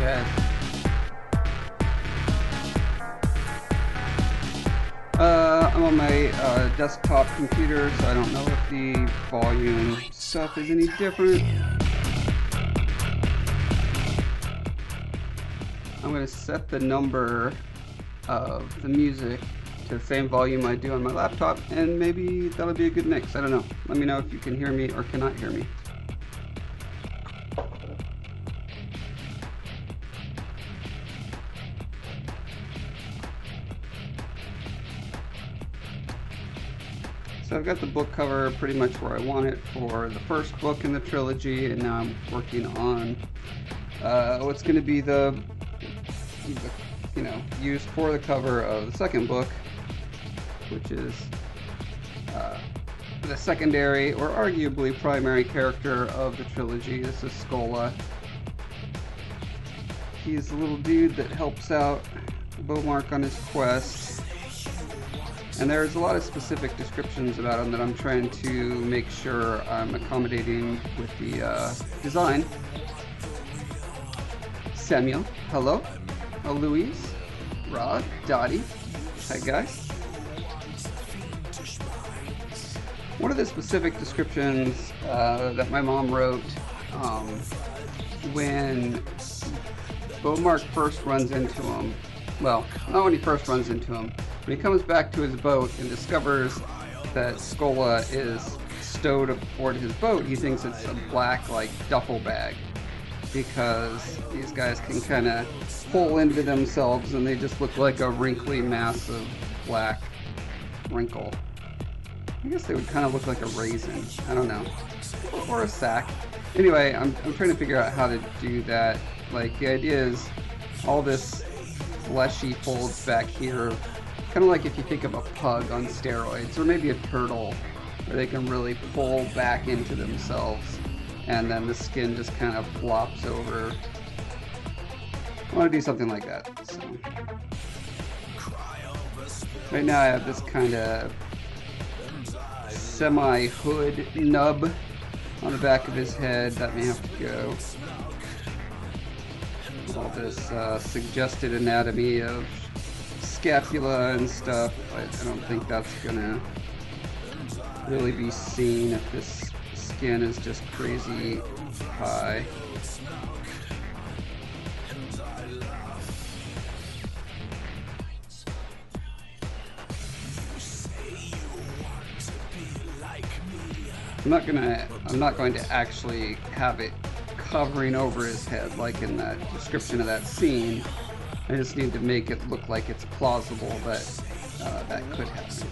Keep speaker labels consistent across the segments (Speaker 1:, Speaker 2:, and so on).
Speaker 1: bad. I'm on my desktop computer, so I don't know if the volume stuff is any different. I'm going to set the number of the music to the same volume I do on my laptop, and maybe that'll be a good mix. I don't know. Let me know if you can hear me or cannot hear me. So I've got the book cover pretty much where I want it for the first book in the trilogy, and now I'm working on what's going to be the used for the cover of the second book, which is the secondary or arguably primary character of the trilogy. This is Scolla. He's the little dude that helps out Beaumark on his quest. And there's a lot of specific descriptions about him that I'm trying to make sure I'm accommodating with the design. Samuel, hello. Oh, Louise, Rod, Dottie. Hi, guys. One of the specific descriptions that my mom wrote when Beaumark first runs into him, well, not when he first runs into him, when he comes back to his boat and discovers that Scolla is stowed aboard his boat, he thinks it's a black, like, duffel bag, because these guys can kind of pull into themselves and they just look like a wrinkly mass of black wrinkle. I guess they would kind of look like a raisin. I don't know. Or a sack. Anyway, I'm trying to figure out how to do that. Like, the idea is all this fleshy folds back here, kind of like if you think of a pug on steroids, or maybe a turtle, where they can really pull back into themselves, and then the skin just kind of flops over. I want to do something like that. So. Right now I have this kind of semi-hood nub on the back of his head. That may have to go. All this suggested anatomy of scapula and stuff. I don't think that's gonna really be seen if this skin is just crazy high. I'm not going to actually have it covering over his head like in that description of that scene. I just need to make it look like it's plausible that that could happen.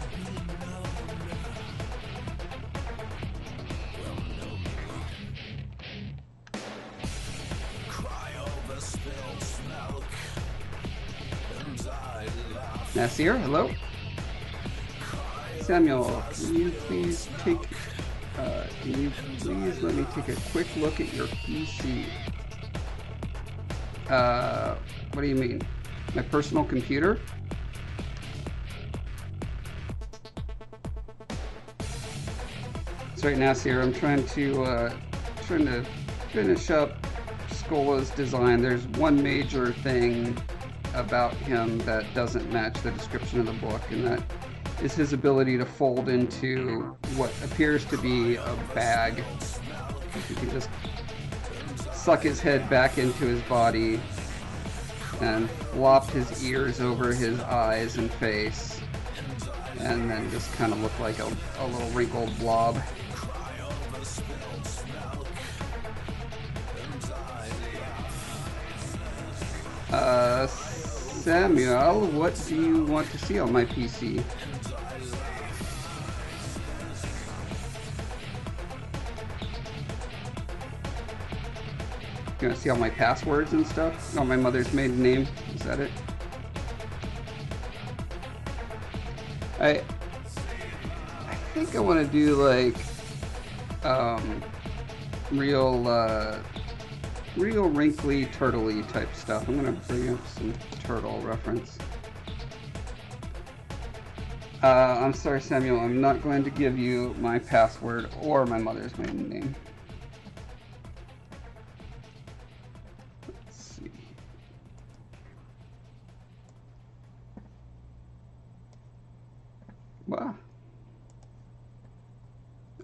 Speaker 1: Nasir, hello. Samuel, can you please let me take a quick look at your PC? What do you mean? My personal computer? So right now, Nasir, I'm trying to finish up Scolla's design. There's one major thing about him that doesn't match the description of the book, and that is his ability to fold into what appears to be a bag. You can just suck his head back into his body and flop his ears over his eyes and face, and then just kind of look like a little wrinkled blob. Samuel, what do you want to see on my PC? You want to see all my passwords and stuff? Oh, my mother's maiden name. Is that it? I think I want to do like real wrinkly, turtley type stuff. I'm gonna bring up some turtle reference. I'm sorry, Samuel. I'm not going to give you my password or my mother's maiden name. Let's see. Wow.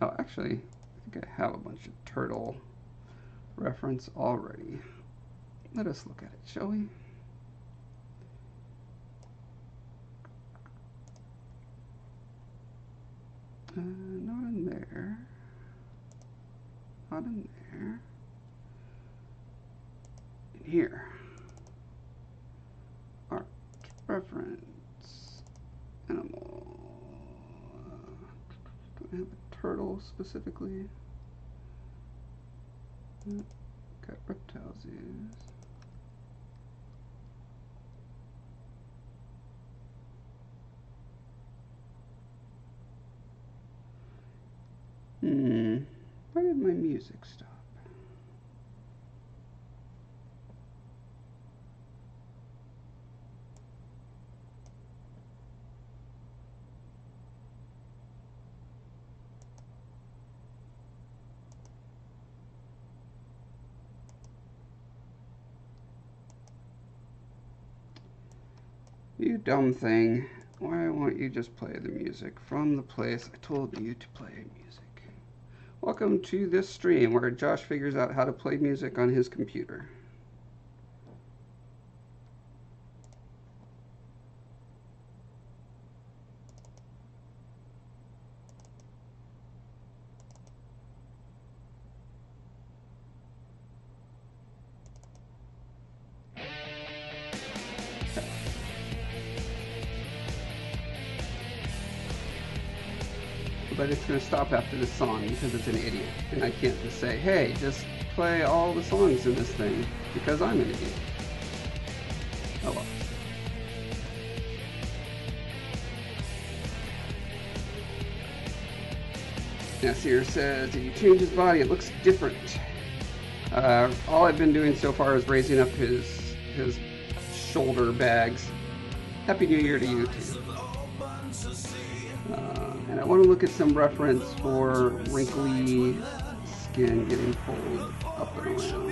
Speaker 1: Oh, actually, I think I have a bunch of turtle reference already. Let us look at it, shall we? Not in there. Not in there. In here. Art reference. Animal. Do I have a turtle specifically? Got reptiles used. Why did my music stop? You dumb thing. Why won't you just play the music from the place I told you to play music? Welcome to this stream where Josh figures out how to play music on his computer. But it's going to stop after this song because it's an idiot. And I can't just say, hey, just play all the songs in this thing because I'm an idiot. Oh well. Nasir says, did you change his body? It looks different. All I've been doing so far is raising up his shoulder bags. Happy New Year to you too. And I want to look at some reference for wrinkly skin getting pulled up and around.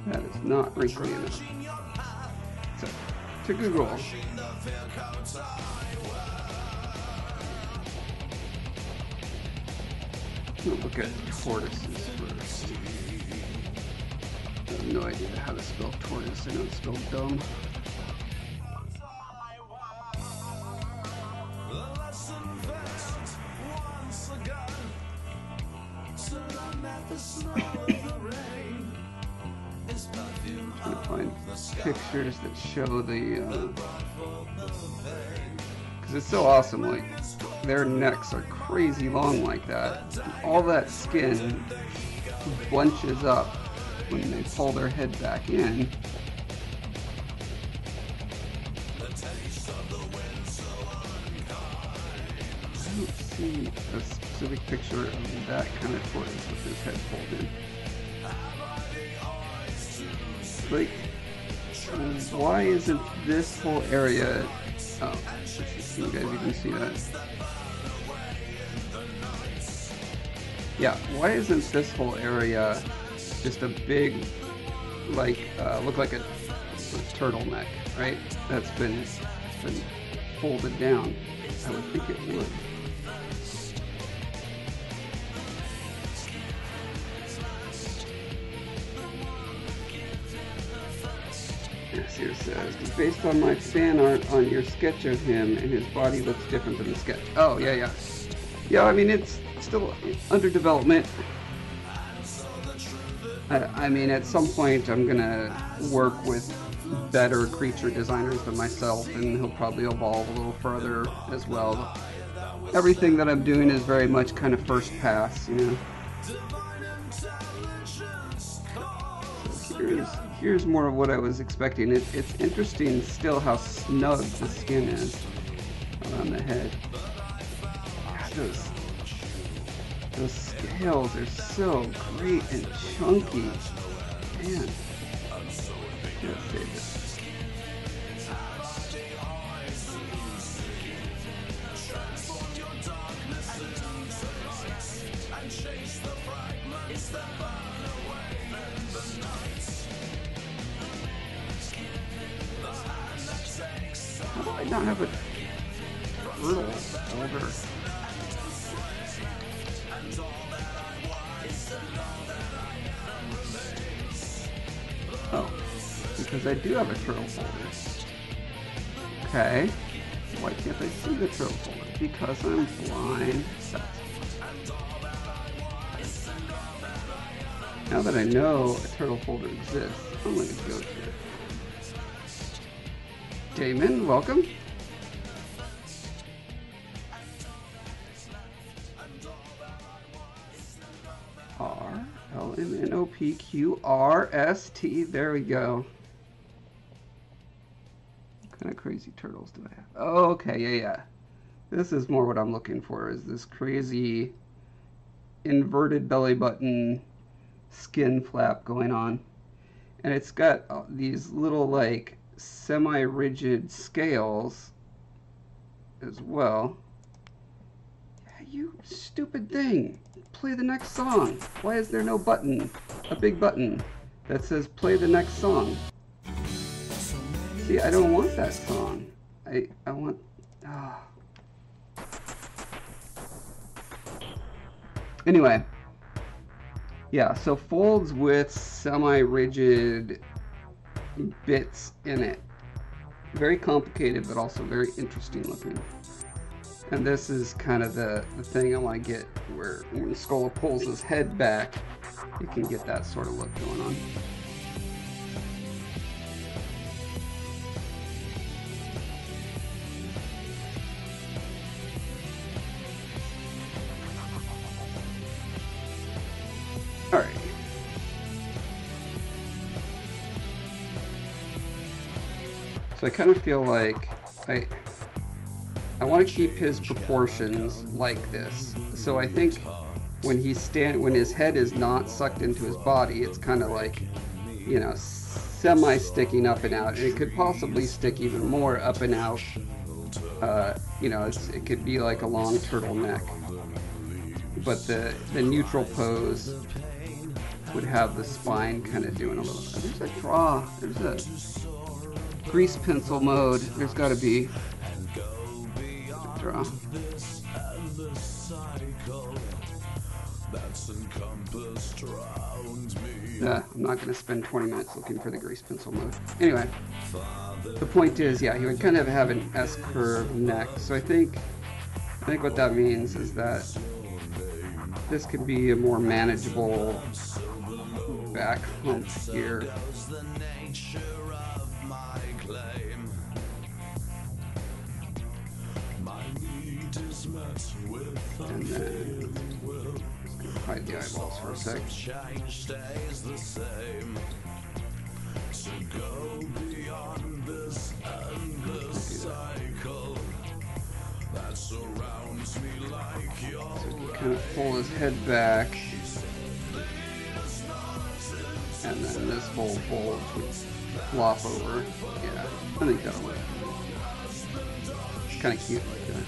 Speaker 1: That is not wrinkly enough. So, to Google. We'll look at tortoises first. I have no idea how to spell tortoise. I know it's spelled dumb. I'm gonna find pictures that show the because it's so awesome. Like their necks are crazy long like that. And all that skin bunches up when they pull their head back in. I don't see a specific picture of that kind of tortoise with his head pulled in. Like, why isn't this whole area... Oh, can you guys even see that? Yeah, why isn't this whole area just a big, like, look like a turtleneck, right? That's been folded down. I would think it would. Here says, based on my fan art on your sketch of him, and his body looks different than the sketch. Oh, yeah. Yeah, I mean, it's still under development. I mean, at some point, I'm going to work with better creature designers than myself, and he'll probably evolve a little further as well. Everything that I'm doing is very much kind of first pass, you know. So here's more of what I was expecting. It's interesting still how snug the skin is around the head. God, those scales are so great and chunky. Man, let's save this. have a turtle folder. Oh, because I do have a turtle folder. Okay. Why can't I see the turtle folder? Because I'm blind. Now that I know a turtle folder exists, I'm going to go to it. Damon, welcome. RLMNOPQRST. There we go. What kind of crazy turtles do I have? Oh, okay, yeah. This is more what I'm looking for, is this crazy inverted belly button skin flap going on. And it's got these little, like, semi-rigid scales as well. You stupid thing. Play the next song. Why is there no button? A big button that says play the next song. See, I don't want that song. I want... Oh. Anyway. Yeah, so folds with semi-rigid bits in it. Very complicated, but also very interesting looking. And this is kind of the thing I want to get, where when Scolla pulls his head back, you can get that sort of look going on. Alright. So I kind of feel like I want to keep his proportions like this. So I think when his head is not sucked into his body, it's kind of like, you know, semi-sticking up and out. And it could possibly stick even more up and out. You know, it could be like a long turtleneck. But the neutral pose would have the spine kind of doing a little. There's a draw. There's a grease pencil mode. There's got to be. I'm not going to spend 20 minutes looking for the grease pencil mode. Anyway, the point is, yeah, he would kind of have an S-curve neck. So I think what that means is that this could be a more manageable back hump here. And then hide the eyeballs for a sec. So you kind of pull his head back, and then this whole bulge would flop over. Yeah, I think that'll work. It's kind of cute like that.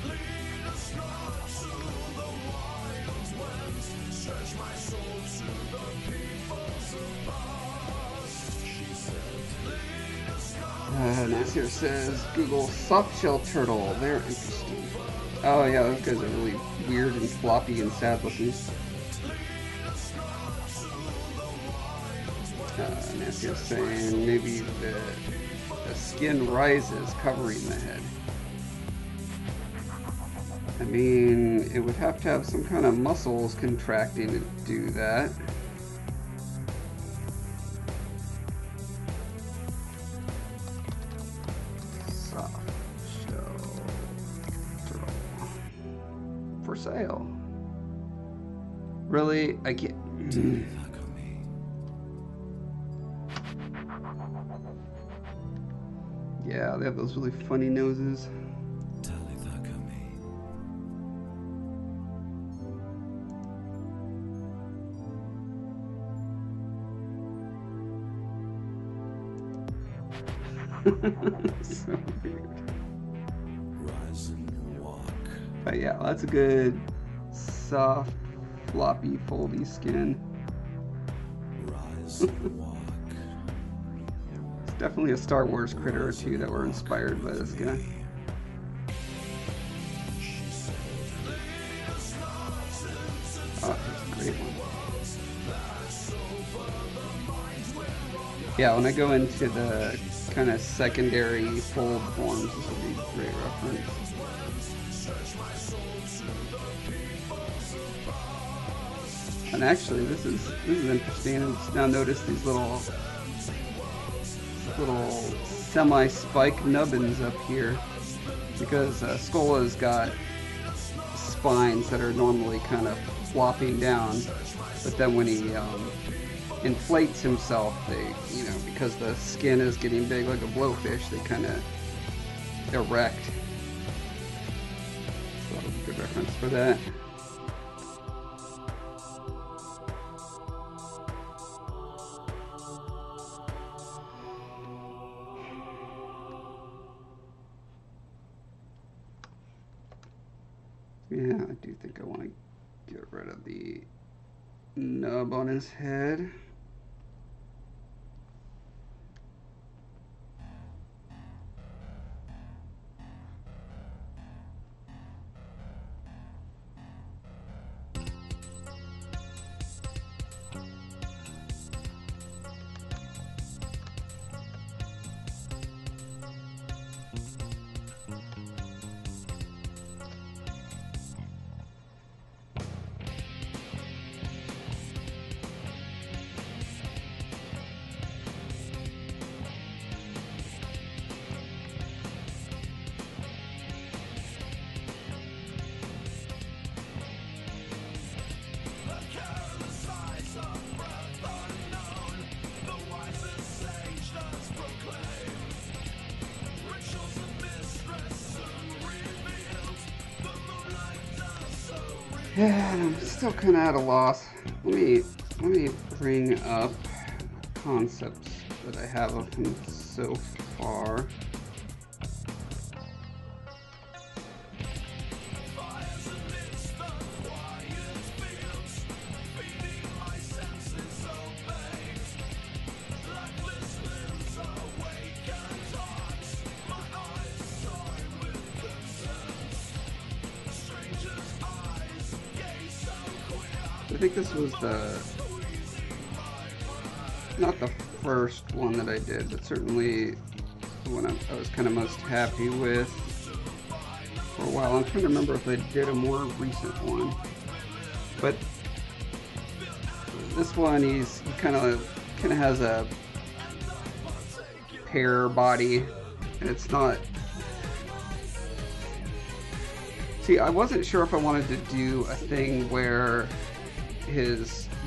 Speaker 1: Nasir says, Google softshell turtle. They're interesting. Oh yeah, those guys are really weird and floppy and sad looking. Nasir saying maybe the skin rises, covering the head. I mean, it would have to have some kind of muscles contracting to do that. For sale. Really? I can't. Yeah, they have those really funny noses. So weird. But yeah, that's a good, soft, floppy, foldy skin. It's definitely a Star Wars critter or two that were inspired by this guy. great one. Yeah, when I go into the kind of secondary fold forms, this will be a great reference. And actually, this is interesting. I now notice these little semi-spike nubbins up here, because Scolla's got spines that are normally kind of flopping down, but then when he inflates himself, they, because the skin is getting big like a blowfish, they kind of erect. So that was a good reference for that. Yeah, I do think I want to get rid of the nub on his head. Yeah, I'm still kind of at a loss. Let me bring up concepts that I have of him so far. I think this was not the first one that I did, but certainly the one I was kind of most happy with for a while. I'm trying to remember if I did a more recent one, but this one he kind of has a pear body, and it's not. See, I wasn't sure if I wanted to do a thing where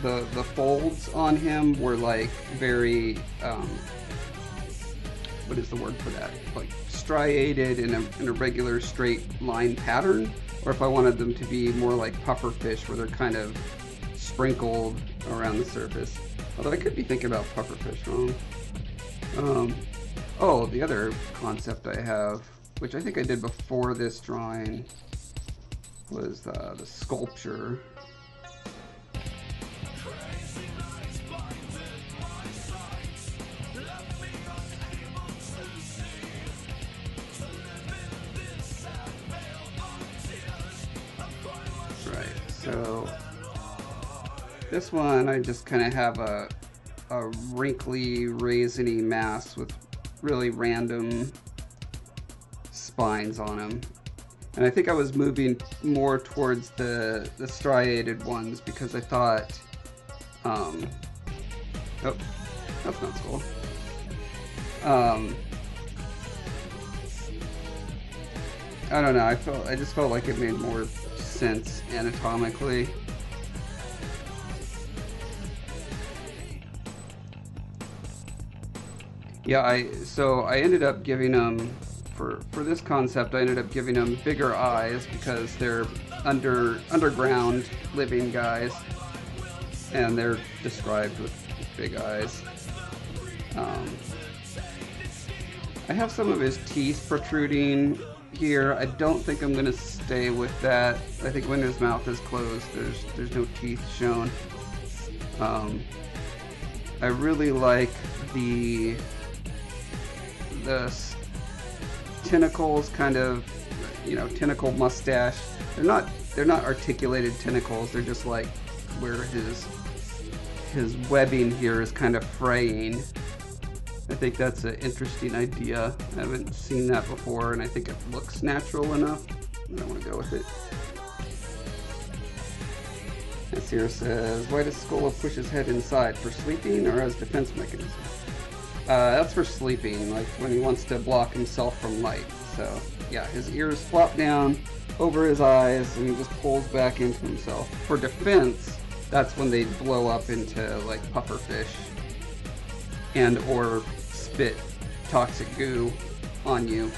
Speaker 1: the folds on him were like very what is the word for that, like striated in a regular straight line pattern, or if I wanted them to be more like pufferfish where they're kind of sprinkled around the surface. Although I could be thinking about pufferfish wrong. Oh, the other concept I have, which I think I did before this drawing, was the sculpture. So this one, I just kind of have a wrinkly, raisiny mass with really random spines on him. And I think I was moving more towards the striated ones because I thought, oh, that's not Scolla. I don't know, I just felt like it made more sense anatomically. Yeah, so I ended up giving them, for this concept, I ended up giving them bigger eyes because they're underground living guys, and they're described with big eyes. I have some of his teeth protruding here. I don't think I'm gonna stay with that. I think when his mouth is closed, there's no teeth shown. I really like the tentacles, kind of, tentacle mustache. They're not articulated tentacles. They're just like where his webbing here is kind of fraying. I think that's an interesting idea. I haven't seen that before, and I think it looks natural enough. I want to go with it. This here says, why does Scolla push his head inside? For sleeping or as defense mechanism? That's for sleeping, like when he wants to block himself from light. So yeah, his ears flop down over his eyes and he just pulls back into himself. For defense, that's when they blow up into like pufferfish and or spit toxic goo on you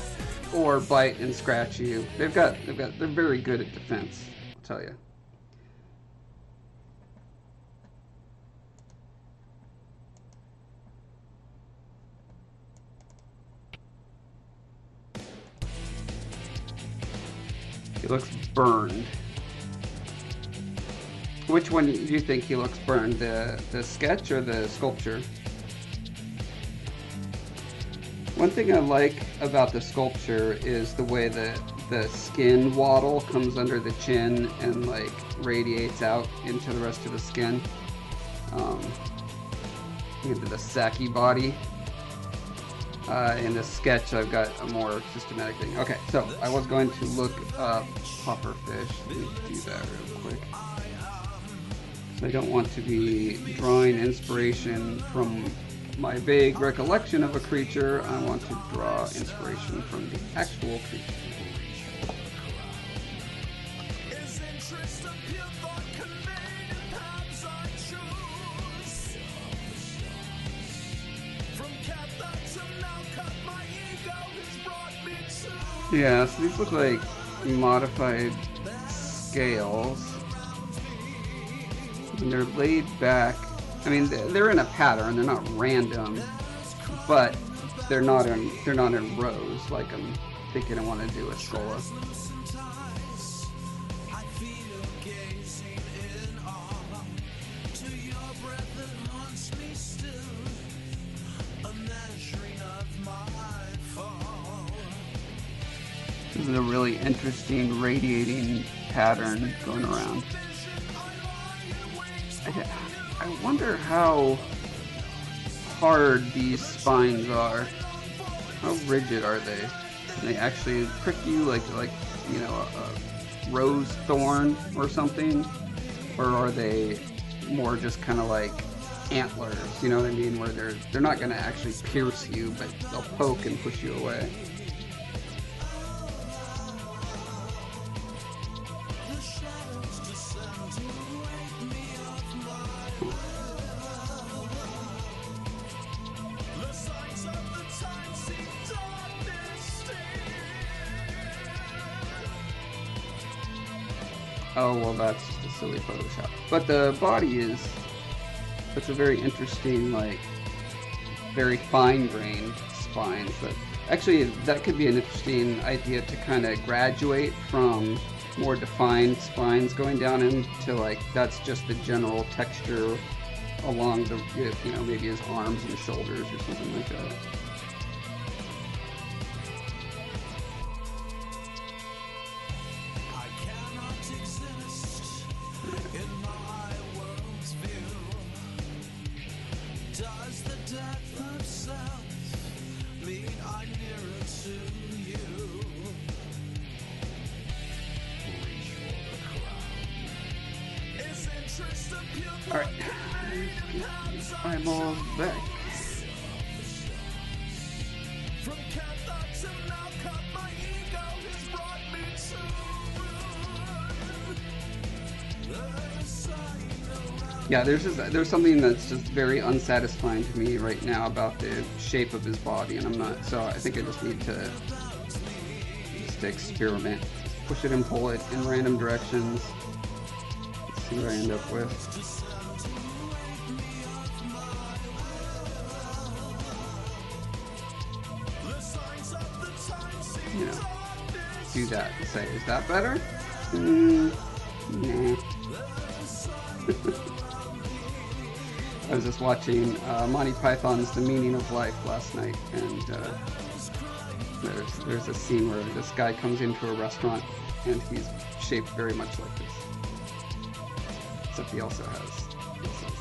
Speaker 1: or bite and scratch you. They're very good at defense, I'll tell you. He looks burned. Which one do you think he looks burned? The sketch or the sculpture? One thing I like about the sculpture is the way that the skin waddle comes under the chin and like radiates out into the rest of the skin. Into the Saki body. In the sketch, I've got a more systematic thing. Okay, so I was going to look up pufferfish. Let me do that real quick. So I don't want to be drawing inspiration from my vague recollection of a creature. I want to draw inspiration from the actual creature. Yeah, so these look like modified scales. And they're laid back. I mean, they're in a pattern. They're not random, but they're not in rows like I'm thinking I want to do with Scolla. This is a really interesting radiating pattern going around. I wonder how hard these spines are. How rigid are they? Can they actually prick you like you know, a rose thorn or something? Or are they more just kind of like antlers? You know what I mean? Where they're not going to actually pierce you, but they'll poke and push you away. Oh, well, that's just a silly Photoshop. But the body it's a very interesting, like, very fine-grained spines. But actually, that could be an interesting idea to kind of graduate from more defined spines going down into, like, that's just the general texture along the, you know, maybe his arms and shoulders or something like that. Alright, eyeballs back. Yeah, there's something that's just very unsatisfying to me right now about the shape of his body, and I'm not, so I think I just need to experiment. Just push it and pull it in random directions. Let's see what I end up with. You know, do that and say, is that better? Nah. I was just watching Monty Python's The Meaning of Life last night, and there's a scene where this guy comes into a restaurant and he's shaped very much like this. Except he also has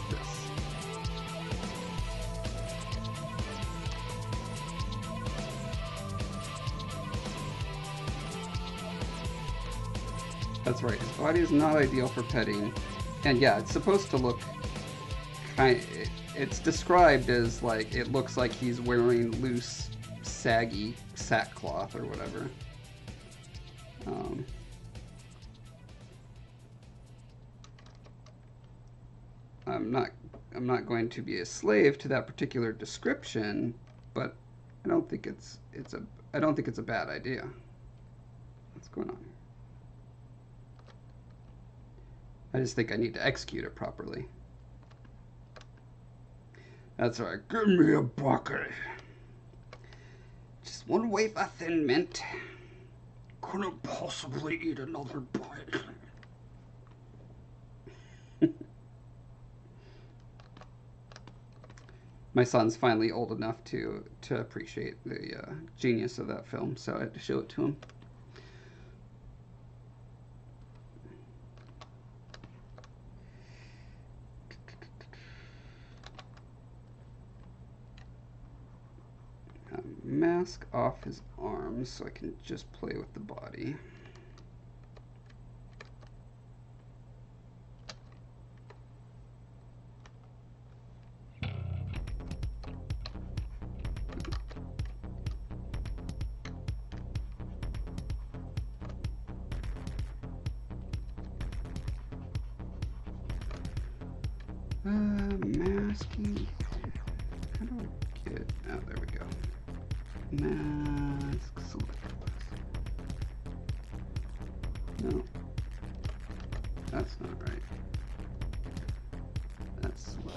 Speaker 1: this. That's right, his body is not ideal for petting. And yeah, it's supposed to look it's described as like, it looks like he's wearing loose, saggy sackcloth or whatever. I'm not going to be a slave to that particular description, but I don't think it's a bad idea. What's going on here? I just think I need to execute it properly. That's right. Give me a bucket. Just one wafer thin mint. Couldn't possibly eat another bite. My son's finally old enough to appreciate the genius of that film, so I had to show it to him. Mask off his arms so I can just play with the body. Masking. How do I get? Oh, there we go. Mask select. No, that's not right. That's what?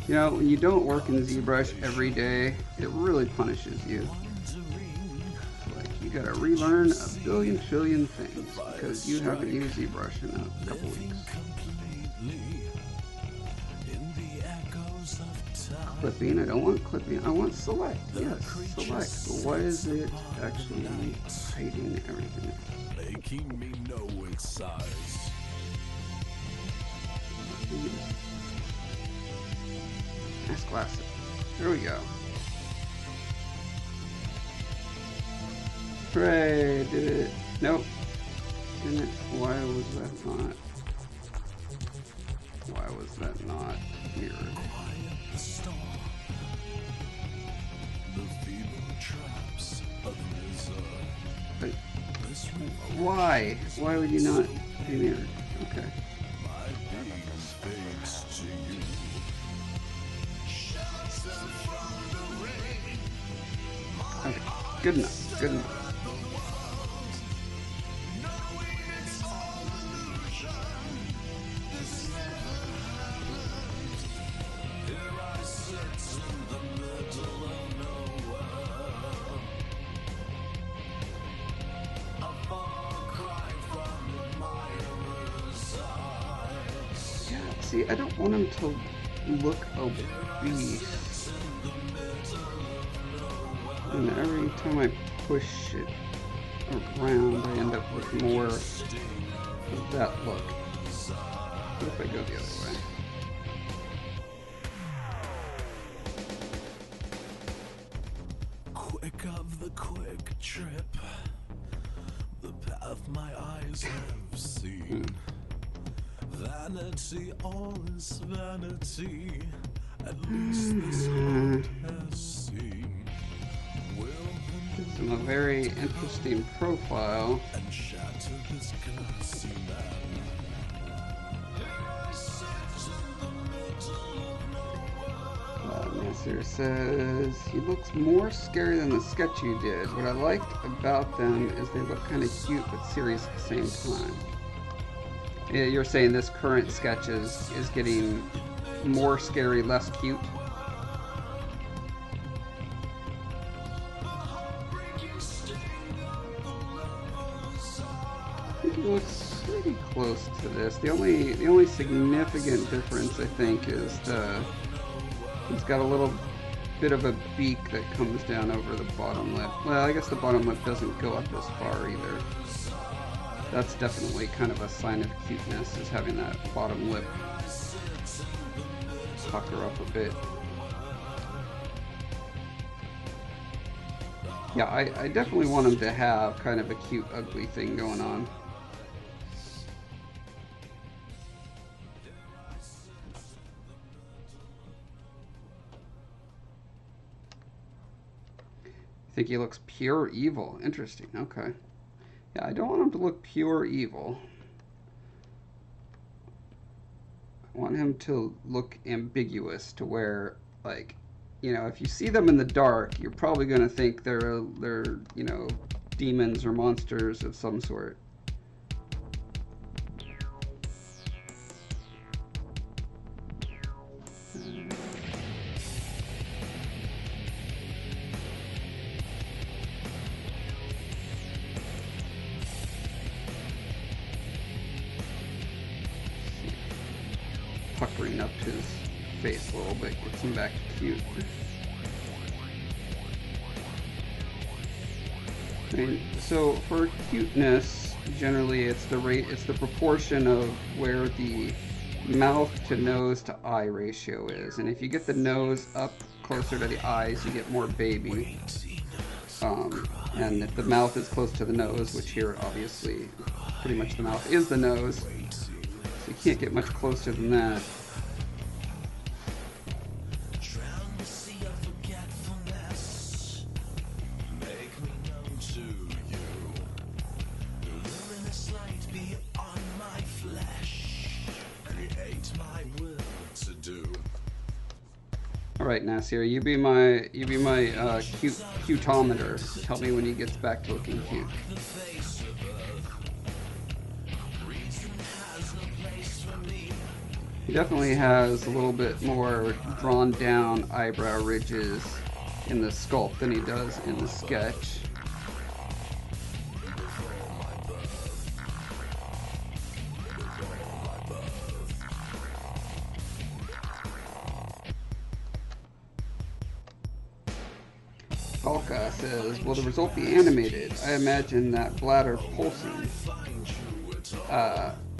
Speaker 1: You know, when you don't work in ZBrush every day, it really punishes you. You gotta relearn a billion trillion things because you haven't used ZBrush in a couple weeks. Clipping, I don't want clipping, I want select. Yes, select. What is it actually hiding everything? Making me know its size. That's classic. There we go. Hooray, did it. Nope. Didn't it? Why was that not? Why was that not mirrored? But why? Why would you not be mirrored? Okay. Okay. Good enough. Good enough. See, I don't want him to look obese. And every time I push it around, I end up with more of that look. What if I go the other way? Quick of the quick trip, the path my eyes have seen. Vanity, all is vanity. At least this heart has seen. Gives him a very interesting profile. And shatter this glassy Nasir says he looks more scary than the sketch you did. What I liked about them is they look kind of cute but serious at the same time. You're saying this current sketch is getting more scary, less cute? I think it looks pretty close to this. The only significant difference, I think, is he's got a little bit of a beak that comes down over the bottom lip. Well, I guess the bottom lip doesn't go up as far either. That's definitely kind of a sign of cuteness, is having that bottom lip pucker up a bit. Yeah, I definitely want him to have kind of a cute, ugly thing going on. I think he looks pure evil. Interesting. Okay. Yeah, I don't want him to look pure evil. I want him to look ambiguous, to where, like, you know, if you see them in the dark, you're probably going to think they're, you know, demons or monsters of some sort. Puckering up his face a little bit gets him back to cute. I mean, so for cuteness, generally it's the proportion of where the mouth to nose to eye ratio is, and if you get the nose up closer to the eyes, you get more baby. And if the mouth is close to the nose, which here obviously pretty much the mouth is the nose, you can't get much closer than that. All right, Nasir, you be my cutometer. Tell me when he gets back to looking cute. He definitely has a little bit more drawn down eyebrow ridges in the sculpt than he does in the sketch. Falca says, will the result be animated? I imagine that bladder pulsing.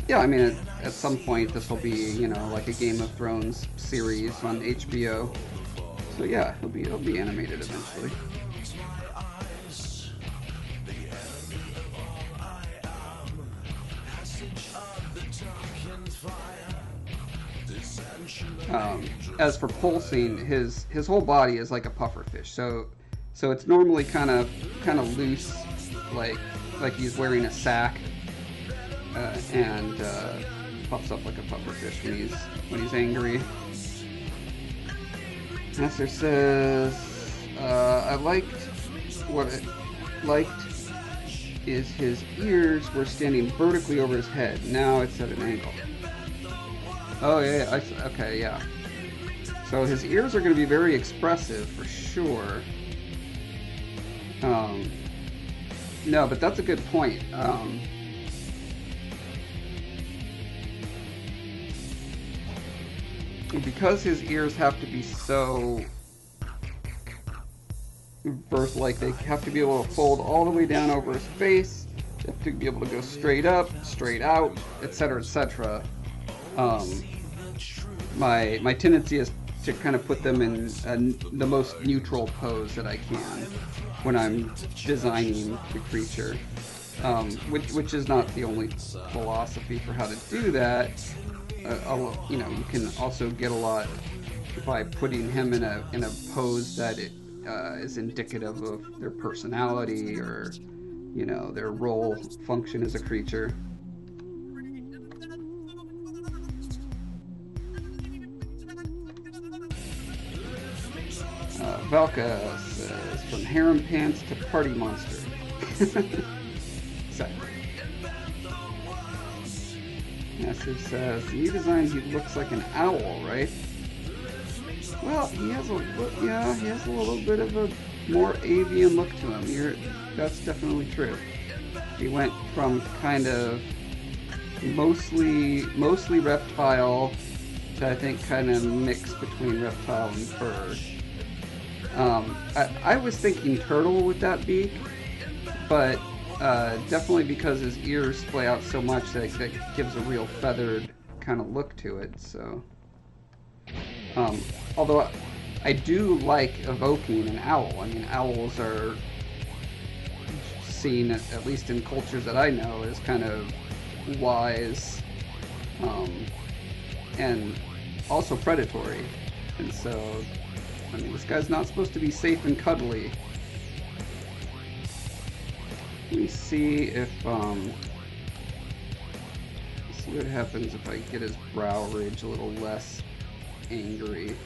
Speaker 1: Yeah, I mean, at some point this will be, you know, like a Game of Thrones series on HBO. So yeah, it'll be animated eventually. As for pulsing, his whole body is like a pufferfish. So it's normally kind of loose, like he's wearing a sack. And pops up like a pufferfish when he's angry. Master says, I liked what I liked is his ears were standing vertically over his head. Now it's at an angle. Oh yeah, okay, yeah. So his ears are going to be very expressive for sure. No, but that's a good point. Because his ears have to be so like they have to be able to fold all the way down over his face, they have to be able to go straight up, straight out, etc., etc. My tendency is to kind of put them in the most neutral pose that I can when I'm designing the creature, which is not the only philosophy for how to do that. You know, you can also get a lot by putting him in a pose that is indicative of their personality or, you know, their role function as a creature. Valka says, from harem pants to party monster. Exactly. Message says, the new design, he looks like an owl, right? Well, he has a little bit of a more avian look to him. That's definitely true. He went from kind of mostly reptile to, I think, kind of mix between reptile and bird. I was thinking turtle with that beak, but definitely because his ears splay out so much that gives a real feathered kind of look to it. So, although I do like evoking an owl. I mean, owls are seen, at least in cultures that I know, as kind of wise, and also predatory. And so, I mean, this guy's not supposed to be safe and cuddly. Let me see if, see what happens if I get his brow ridge a little less angry.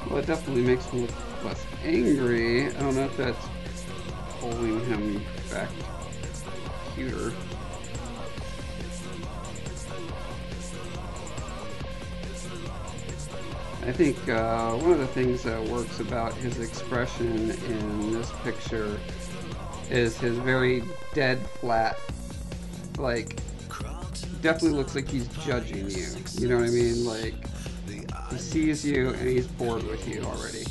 Speaker 1: Well, it definitely makes him look less angry. I don't know if that's pulling him back cuter. I think one of the things that works about his expression in this picture is his very dead flat, like, definitely looks like he's judging you. You know what I mean? Like, he sees you and he's bored with you already.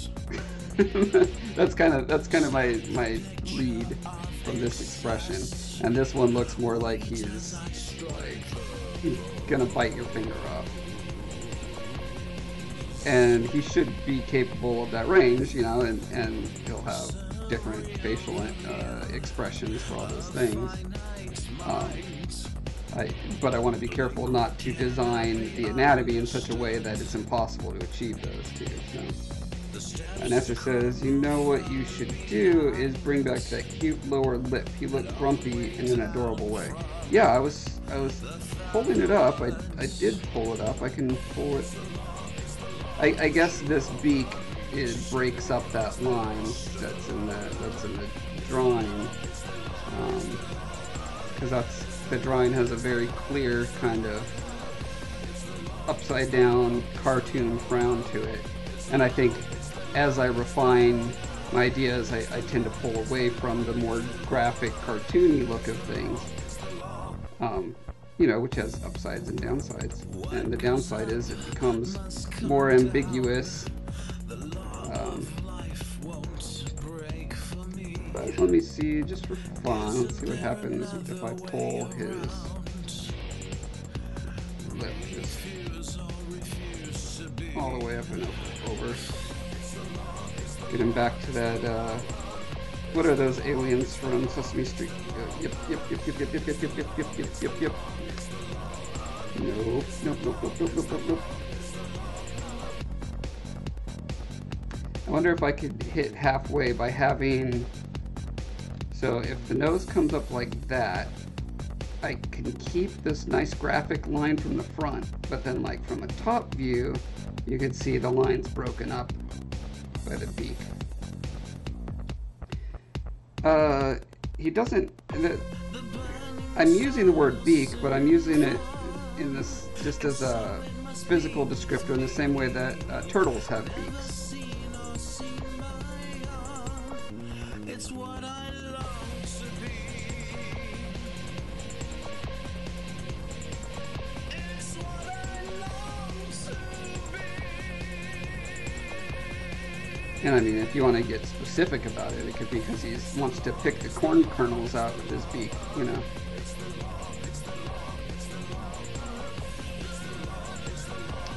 Speaker 1: that's kind of my read from this expression. And this one looks more like he's gonna bite your finger off. And he should be capable of that range, you know, and he'll have different facial expressions for all those things. But I want to be careful not to design the anatomy in such a way that it's impossible to achieve those two. So. And Esther says, you know what you should do is bring back that cute lower lip. He looked grumpy in an adorable way. Yeah, I was pulling it up. I did pull it up. I can pull it. I guess this beak breaks up that line that's in the drawing, because the drawing has a very clear kind of upside down cartoon frown to it. And I think as I refine my ideas, I tend to pull away from the more graphic, cartoony look of things, you know, which has upsides and downsides. And the downside is it becomes more ambiguous. But let me see, just for fun, let's see what happens if I pull his lip just all the way up and over. Get him back to that, what are those aliens from Sesame Street? Yep. Nope. I wonder if I could hit halfway by having, so if the nose comes up like that, I can keep this nice graphic line from the front, but then like from a top view, you can see the lines broken up by the beak. He doesn't, I'm using the word beak, but I'm using it in this just as a physical descriptor in the same way that turtles have beaks. And I mean, if you want to get specific about it, it could be because he wants to pick the corn kernels out with his beak, you know.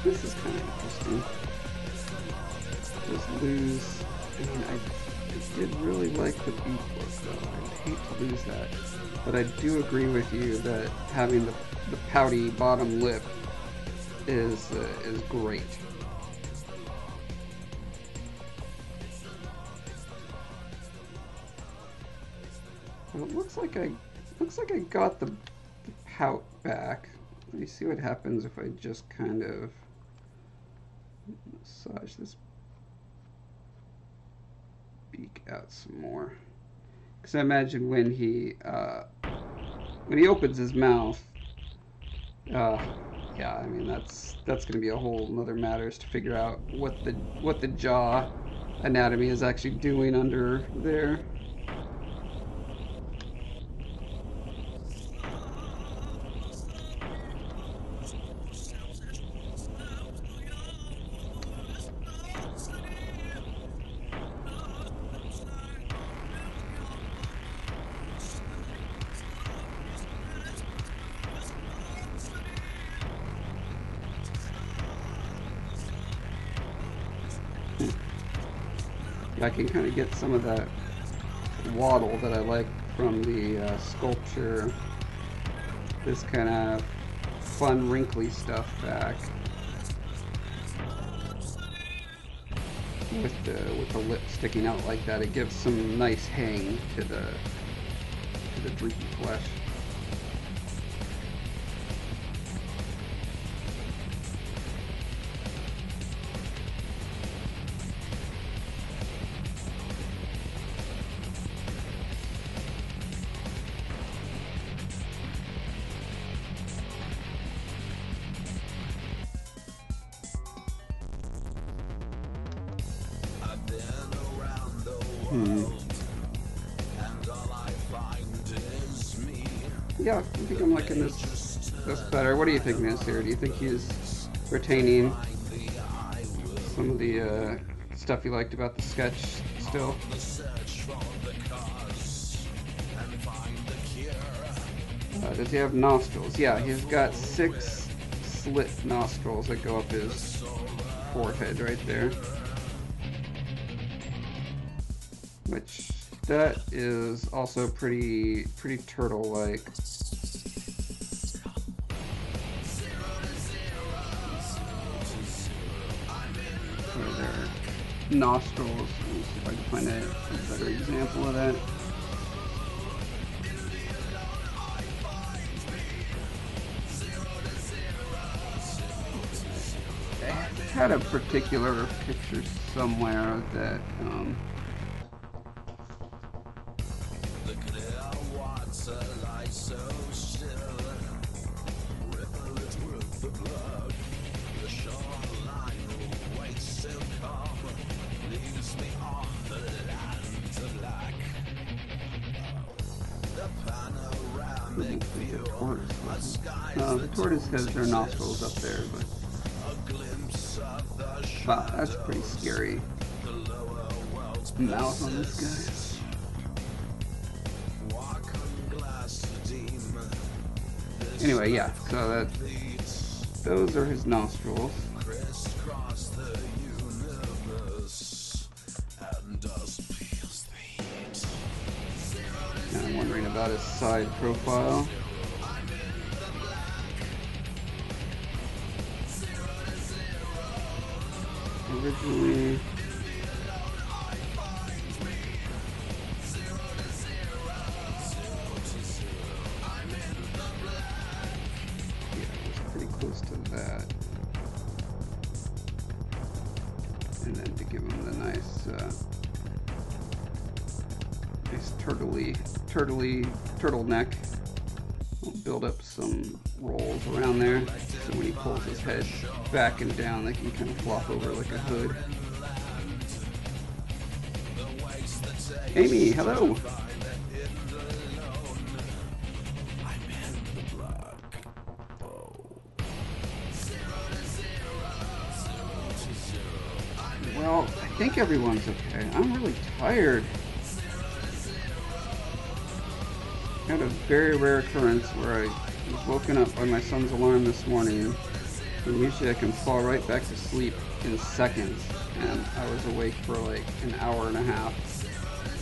Speaker 1: This is kind of interesting. Just lose, I mean, I did really like the beak look though. I'd hate to lose that. But I do agree with you that having the pouty bottom lip is great. Well, it looks like I got the pout back. Let me see what happens if I just kind of massage this beak out some more. Because I imagine when he opens his mouth, yeah, I mean that's going to be a whole nother matters to figure out what the jaw anatomy is actually doing under there. I can kind of get some of that waddle that I like from the sculpture, this kind of fun wrinkly stuff back with the lip sticking out like that. It gives some nice hang to the droopy flesh. Yeah, I think I'm liking this better. What do you think, Nasir? Do you think he's retaining some of the stuff you liked about the sketch still? Does he have nostrils? Yeah, he's got 6 slit nostrils that go up his forehead right there. Which, that is also pretty turtle-like. Where their nostrils. Let me see if I can find a better example of that. I had a particular picture somewhere that the tortoise has their nostrils up there, but wow, that's pretty scary mouth on this guy. Anyway, yeah, so those are his nostrils. And I'm wondering about his side profile. Originally, yeah, it was pretty close to that. And then to give him the nice turtleneck, we'll build up some rolls around there, so when he pulls his head back and down, they can kind of flop over like a hood. Amy, hello! Well, I think everyone's okay. I'm really tired. I had a very rare occurrence where I was woken up by my son's alarm this morning, and usually I can fall right back to sleep in seconds, and I was awake for like an hour and a half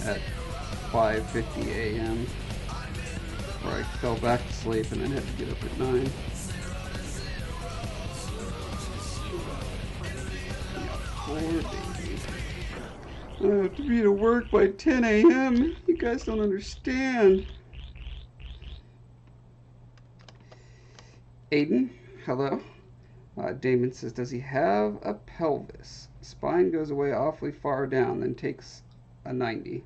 Speaker 1: at 5:50 a.m. where I fell back to sleep and then had to get up at 9. Poor baby. I have to be to work by 10 a.m. You guys don't understand. Aiden, hello. Damon says, does he have a pelvis? Spine goes away awfully far down, then takes a 90.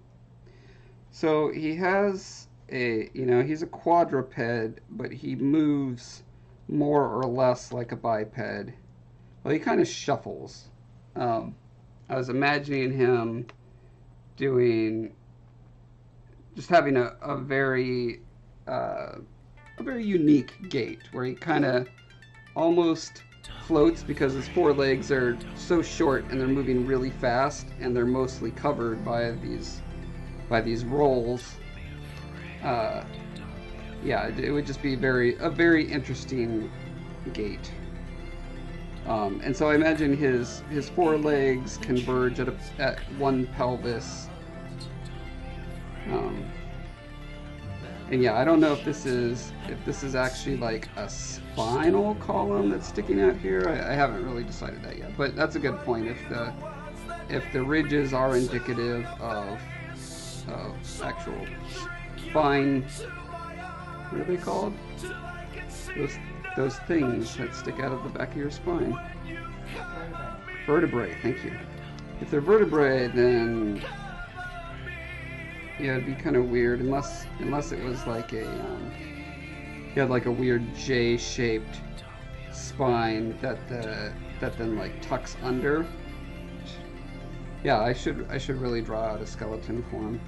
Speaker 1: So he has a, he's a quadruped, but he moves more or less like a biped. Well, he kind of shuffles. I was imagining him just having a very unique gait, where he kind of almost floats because his forelegs are so short and they're moving really fast, and they're mostly covered by these rolls. Yeah, it would just be a very interesting gait. And so I imagine his forelegs converge at one pelvis. And yeah, I don't know if this is actually like a spinal column that's sticking out here. I haven't really decided that yet, but that's a good point. If the ridges are indicative of actual spine, what are they called? Those things that stick out of the back of your spine. Vertebrae, thank you. If they're vertebrae, then yeah, it'd be kind of weird unless it was like you had like a weird J-shaped spine that then like tucks under. Yeah, I should really draw out a skeleton for him.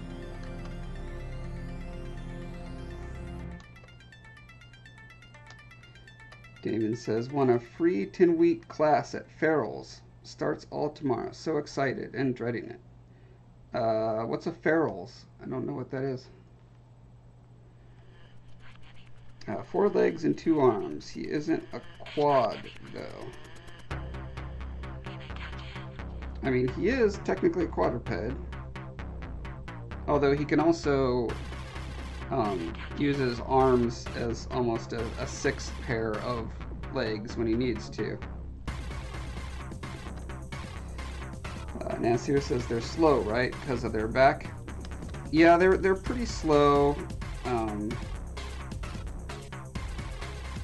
Speaker 1: Damon says, won a free 10-week class at Farrell's. Starts all tomorrow. So excited and dreading it. What's a Farrell's? I don't know what that is. 4 legs and 2 arms. He isn't a quad, though. I mean, he is technically a quadruped. Although he can also use his arms as almost a 6th pair of legs when he needs to. Nancy says they're slow, right? Because of their back. Yeah, they're pretty slow.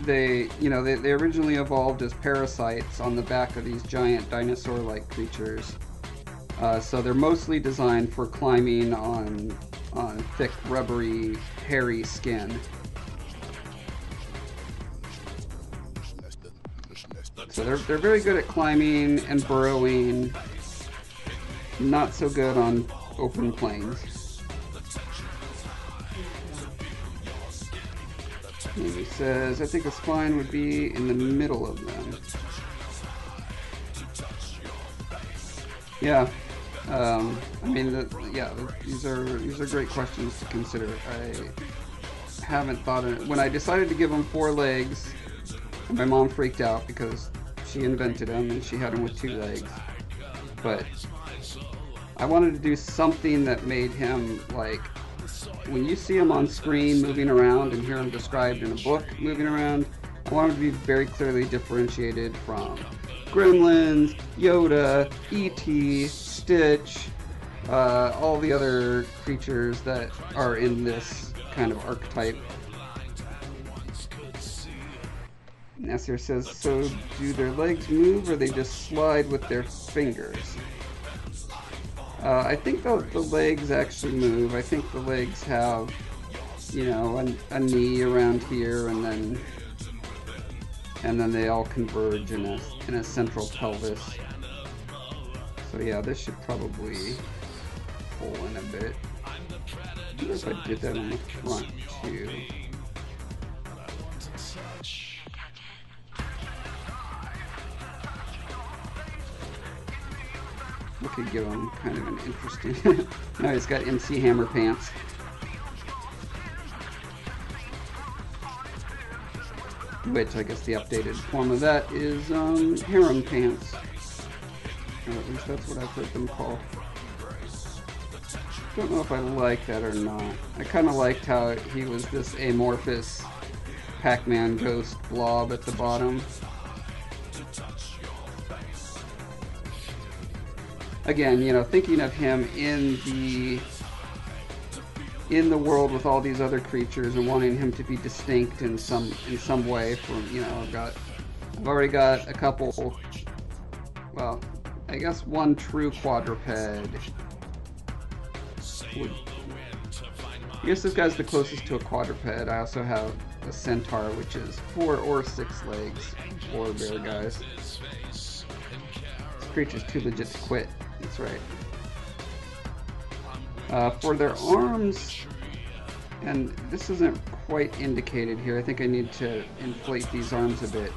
Speaker 1: They originally evolved as parasites on the back of these giant dinosaur-like creatures. So they're mostly designed for climbing on thick, rubbery, hairy skin. So they're very good at climbing and burrowing. Not so good on open plains. Amy says, I think a spine would be in the middle of them. Yeah. I mean, these are great questions to consider. I haven't thought of it. When I decided to give him 4 legs, my mom freaked out because she invented them and she had them with 2 legs. But I wanted to do something that made him, like, when you see him on screen moving around and hear him described in a book moving around, I wanted to be very clearly differentiated from Gremlins, Yoda, E.T., Stitch, all the other creatures that are in this kind of archetype. Nasser says, so do their legs move or they just slide with their fingers? I think the legs actually move. I think the legs have, a knee around here, and then they all converge in a central pelvis. So yeah, this should probably pull in a bit. I wonder if I did that on the front too. We could give him kind of an interesting... No, he's got MC Hammer pants. Which, I guess the updated form of that is harem pants. Or at least that's what I've heard them called. Don't know if I like that or not. I kind of liked how he was this amorphous Pac-Man ghost blob at the bottom. Again, you know, thinking of him in the world with all these other creatures and wanting him to be distinct in some way from, you know, I've already got a couple, well, I guess one true quadruped. I guess this guy's the closest to a quadruped. I also have a centaur, which is 4 or 6 legs, or bear guys. This creature's too legit to quit. That's right. For their arms, and this isn't quite indicated here, I think I need to inflate these arms a bit.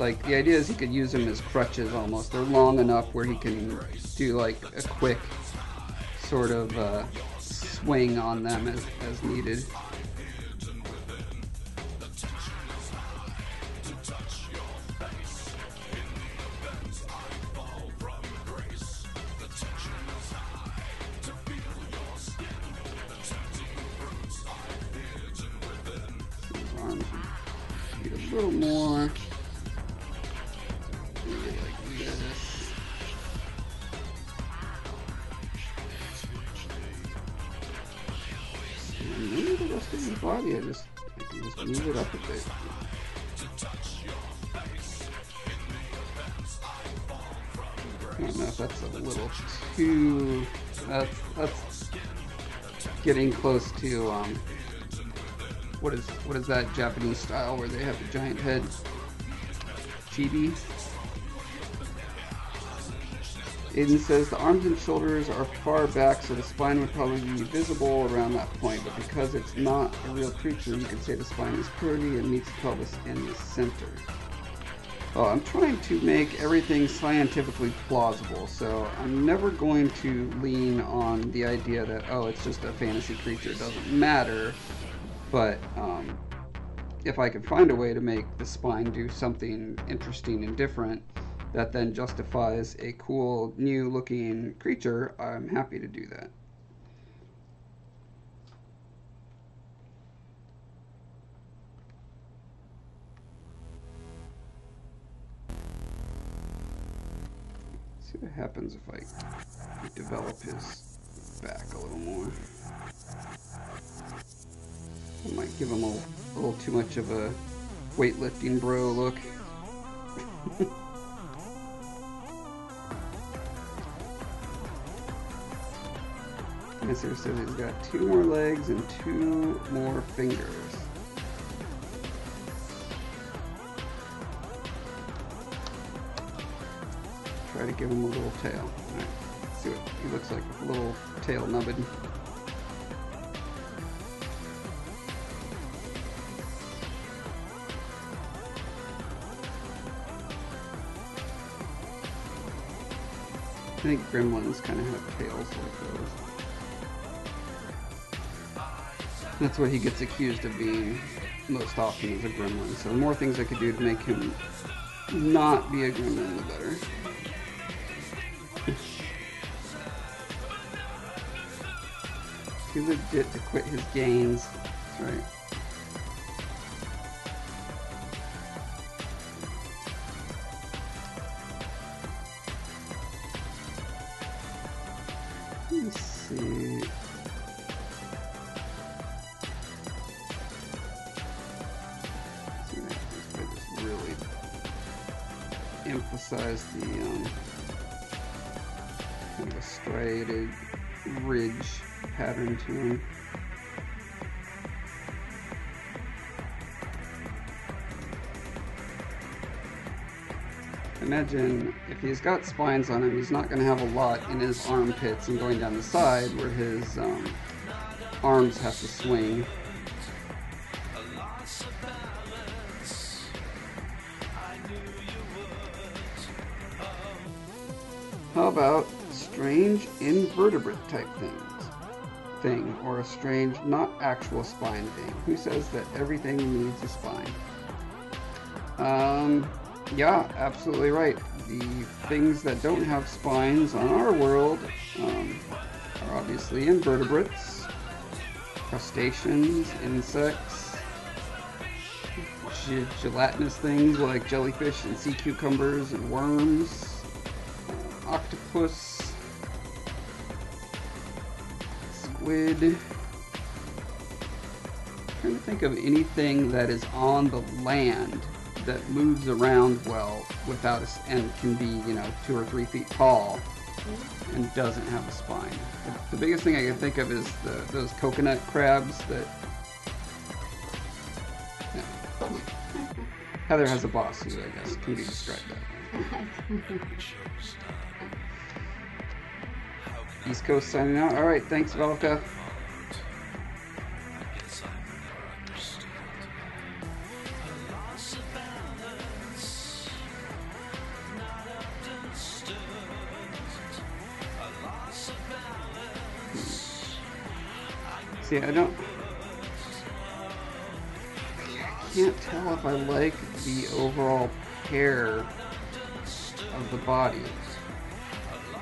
Speaker 1: Like, the idea is he could use them as crutches almost. They're long enough where he can do like a quick sort of swing on them as needed. A little more like this. And maybe the rest of his body, I can just move it up a bit. I don't know if that's a little too. That's getting close to what is that Japanese style where they have a giant head? Chibi. Aiden says the arms and shoulders are far back, so the spine would probably be visible around that point, but because it's not a real creature, you can say the spine is curvy and meets the pelvis in the center. Well, I'm trying to make everything scientifically plausible, so I'm never going to lean on the idea that, oh, it's just a fantasy creature, it doesn't matter. But if I can find a way to make the spine do something interesting and different that then justifies a cool new looking creature, I'm happy to do that. Let's see what happens if I develop his back a little more. I might give him a little too much of a weightlifting bro look. This here says he's got 2 more legs and 2 more fingers. Try to give him a little tail. Alright, see what he looks like with a little tail nubbin. I think gremlins kind of have tails like those. That's what he gets accused of being most often, is a gremlin. So the more things I could do to make him not be a gremlin, the better. Too legit to quit his gains. That's right. Let's see. I just really emphasize the kind of a striated ridge pattern to him. Imagine if he's got spines on him, he's not going to have a lot in his armpits and going down the side where his arms have to swing. How about strange invertebrate type thing, or a strange not actual spine thing? Who says that everything needs a spine? Yeah, absolutely right. The things that don't have spines on our world are obviously invertebrates, crustaceans, insects, gelatinous things like jellyfish and sea cucumbers and worms, octopus, squid. I'm trying to think of anything that is on the land that moves around well without us and can be, you know, 2 or 3 feet tall and doesn't have a spine. The biggest thing I can think of is those coconut crabs that... Yeah. Heather has a boss who, I guess, can be described that way. East Coast signing out. Alright, thanks, Velka. See, I can't tell if I like the overall pair of the body.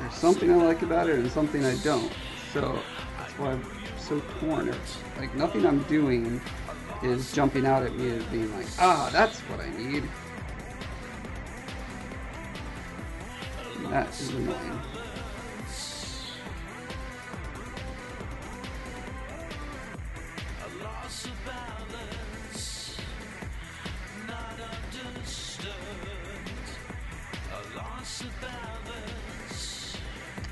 Speaker 1: There's something I like about it and something I don't. So that's why I'm so torn. It's like nothing I'm doing is jumping out at me as being like, ah, that's what I need. And that is annoying.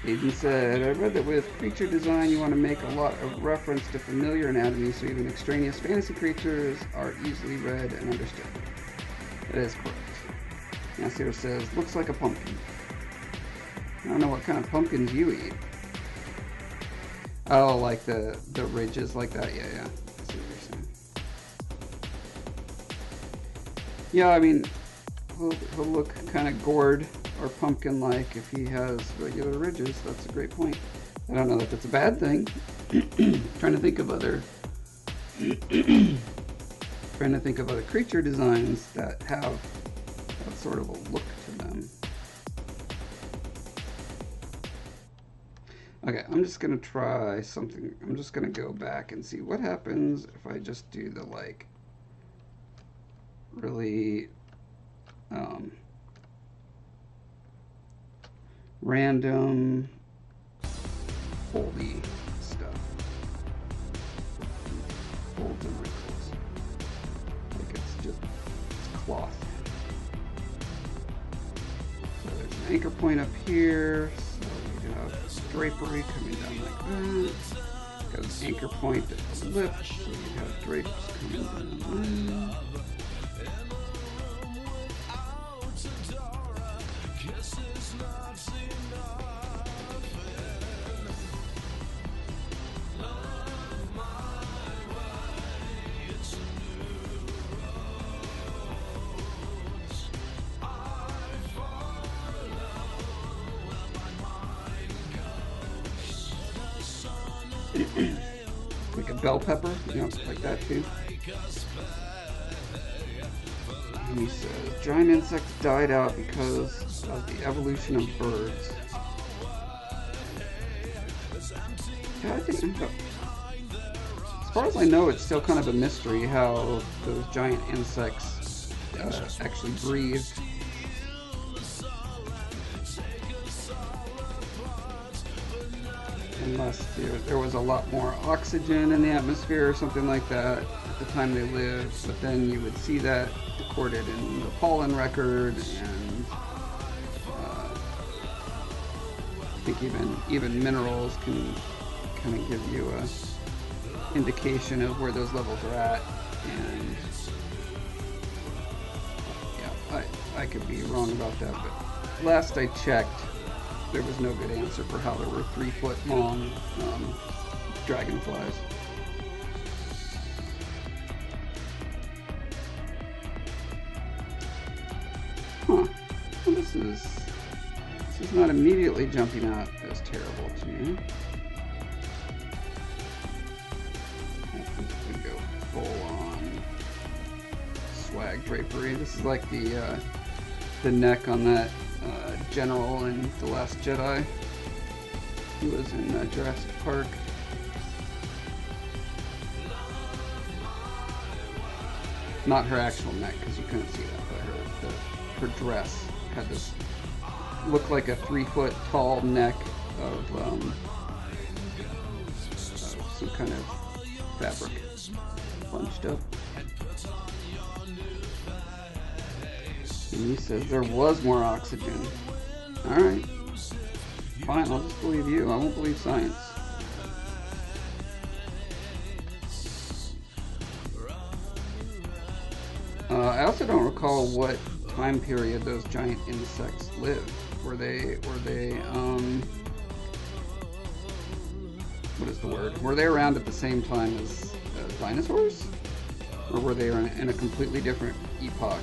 Speaker 1: Aiden said, I read that with creature design you want to make a lot of reference to familiar anatomy so even extraneous fantasy creatures are easily read and understood. That is correct. Nasir says, looks like a pumpkin. I don't know what kind of pumpkins you eat. Oh, like the ridges like that? Yeah, yeah. I see what you're saying. Yeah, I mean, he'll look kind of gourd or pumpkin-like if he has regular ridges. That's a great point. I don't know if it's a bad thing. Trying to think of other creature designs that have that sort of a look to them. Okay, I'm just gonna try something. I'm just gonna go back and see what happens if I just do the like really random foldy stuff. Folds and wrinkles. Like it's cloth. So there's an anchor point up here. So we have drapery coming down like that. Got an anchor point at the lip. So we have drapes coming down there. Like a bell pepper, you know, like that too. And he says, giant insects died out because of the evolution of birds. Yeah, I think, as far as I know, it's still kind of a mystery how those giant insects actually breathed. Unless there was a lot more oxygen in the atmosphere or something like that at the time they lived, but then you would see that recorded in the pollen record, and I think even minerals can kind of give you a indication of where those levels are at. And yeah, I could be wrong about that, but last I checked, there was no good answer for how there were 3-foot long dragonflies. Huh. Well, this is not immediately jumping out as terrible to me. I think we go full on swag drapery. This is like the neck on that general in The Last Jedi. He was in Jurassic Park. Not her actual neck, because you couldn't see that, but her dress had this looked like a 3-foot tall neck of some kind of fabric bunched up. And he says there was more oxygen. Alright. Fine, I'll just believe you. I won't believe science. I also don't recall what time period those giant insects lived. Were they what is the word? Were they around at the same time as dinosaurs? Or were they in a completely different epoch?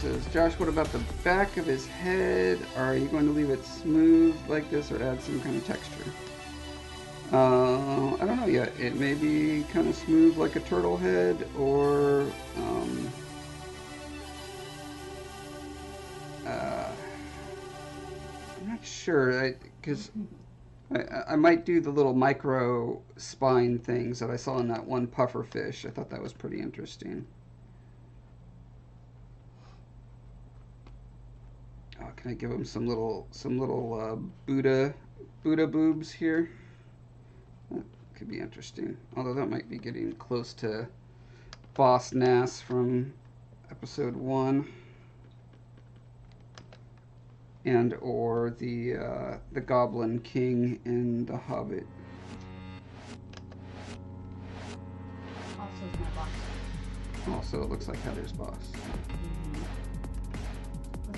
Speaker 1: Says, Josh, what about the back of his head? Are you going to leave it smooth like this or add some kind of texture? I don't know yet. It may be kind of smooth like a turtle head, or I'm not sure, because I might do the little micro spine things that I saw in that one puffer fish. I thought that was pretty interesting. Can I give him some little Buddha boobs here? That could be interesting. Although that might be getting close to Boss Nass from episode 1, and or the Goblin King in The Hobbit.
Speaker 2: Also, is my box.
Speaker 1: Also, it looks like Heather's boss.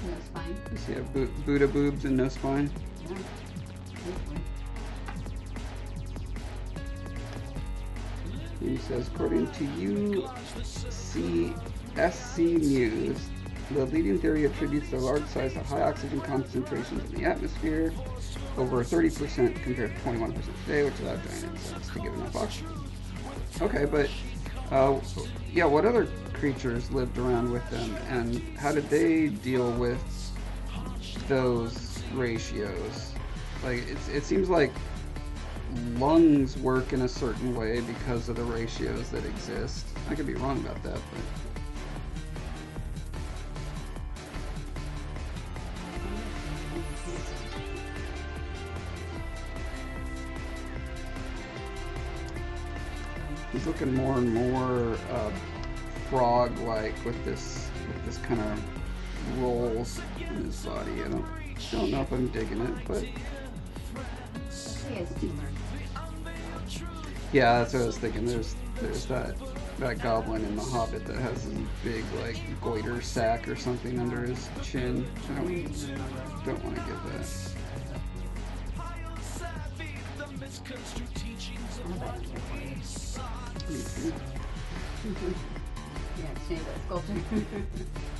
Speaker 2: No spine.
Speaker 1: Does he have Buddha boobs and no spine?
Speaker 2: Yeah.
Speaker 1: He says, according to SC News, the leading theory attributes the large size to high oxygen concentrations in the atmosphere, over 30% compared to 21% today, which allowed giant insects to give enough oxygen. Okay, but yeah, what other creatures lived around with them, and how did they deal with those ratios? Like, it seems like lungs work in a certain way because of the ratios that exist. I could be wrong about that, but he's looking more and more frog-like with this kind of rolls in his body. I don't know if I'm digging it, but yeah, that's what I was thinking. There's that goblin in The Hobbit that has this big like goiter sac or something under his chin. I don't want to give that.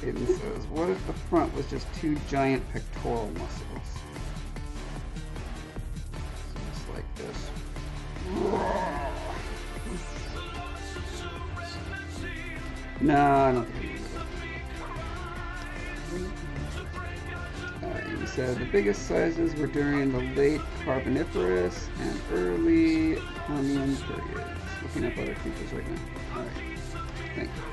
Speaker 1: Aiden says, what if the front was just 2 giant pectoral muscles? So it's like this. No, I don't think he said the biggest sizes were during the late Carboniferous and early Permian periods. Looking up other creatures right now. Alright. Thank you.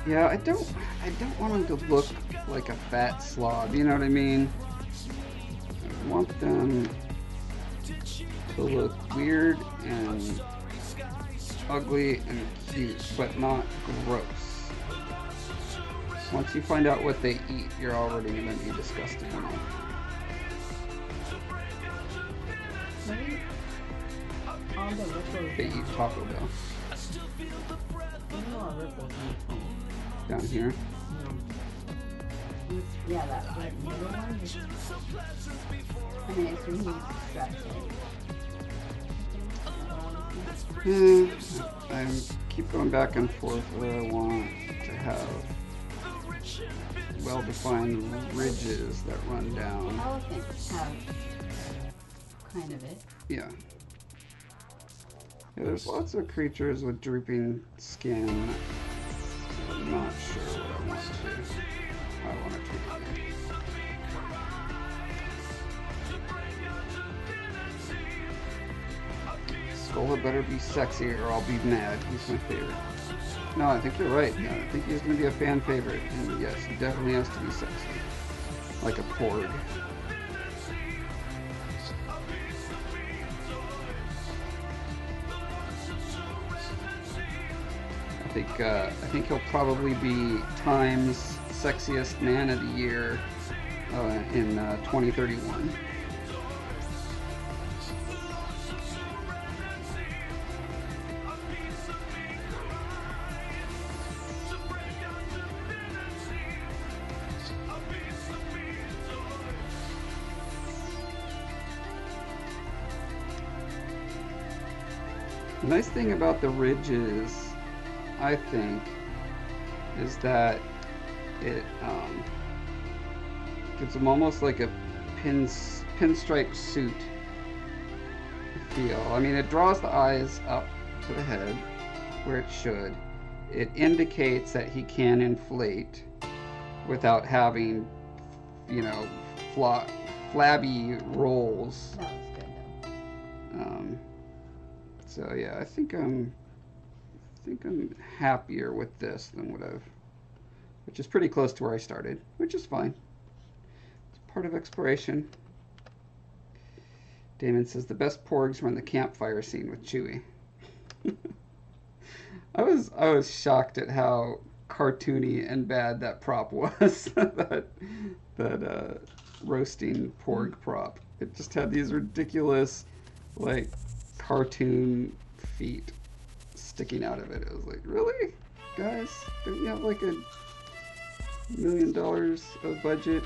Speaker 1: Yeah, I don't want him to look like a fat slob, you know what I mean? I want them to look weird and ugly and cute, but not gross. Once you find out what they eat, you're already going to be disgusted enough.
Speaker 2: Maybe all the ripples.
Speaker 1: They eat Taco Bell.
Speaker 2: Maybe all ripples
Speaker 1: Down here.
Speaker 2: Yeah, that middle one is. I mean, it's really stretch it.
Speaker 1: I keep going back and forth whether I want to have well-defined ridges that run down.
Speaker 2: Elephants have kind of it.
Speaker 1: Yeah. Yeah, there's lots of creatures with drooping skin. I'm not sure what I want to treat it. Scolla better be sexy or I'll be mad. He's my favorite. No, I think you're right. Yeah, I think he's going to be a fan favorite. And yes, he definitely has to be sexy. Like a porg. I think he'll probably be Time's sexiest man of the year in 2031. The nice thing about the ridges, I think, is that it gives them almost like a pinstripe suit feel. I mean, it draws the eyes up to the head where it should. It indicates that he can inflate without having, you know, flabby rolls.
Speaker 2: That was good though.
Speaker 1: So yeah, I think I'm happier with this than which is pretty close to where I started, which is fine. It's part of exploration. Damon says the best porgs were in the campfire scene with Chewie. I was shocked at how cartoony and bad that prop was. that roasting porg prop. It just had these ridiculous, like, cartoon feet sticking out of it. It was like, really, guys? Don't you have like $1 million of budget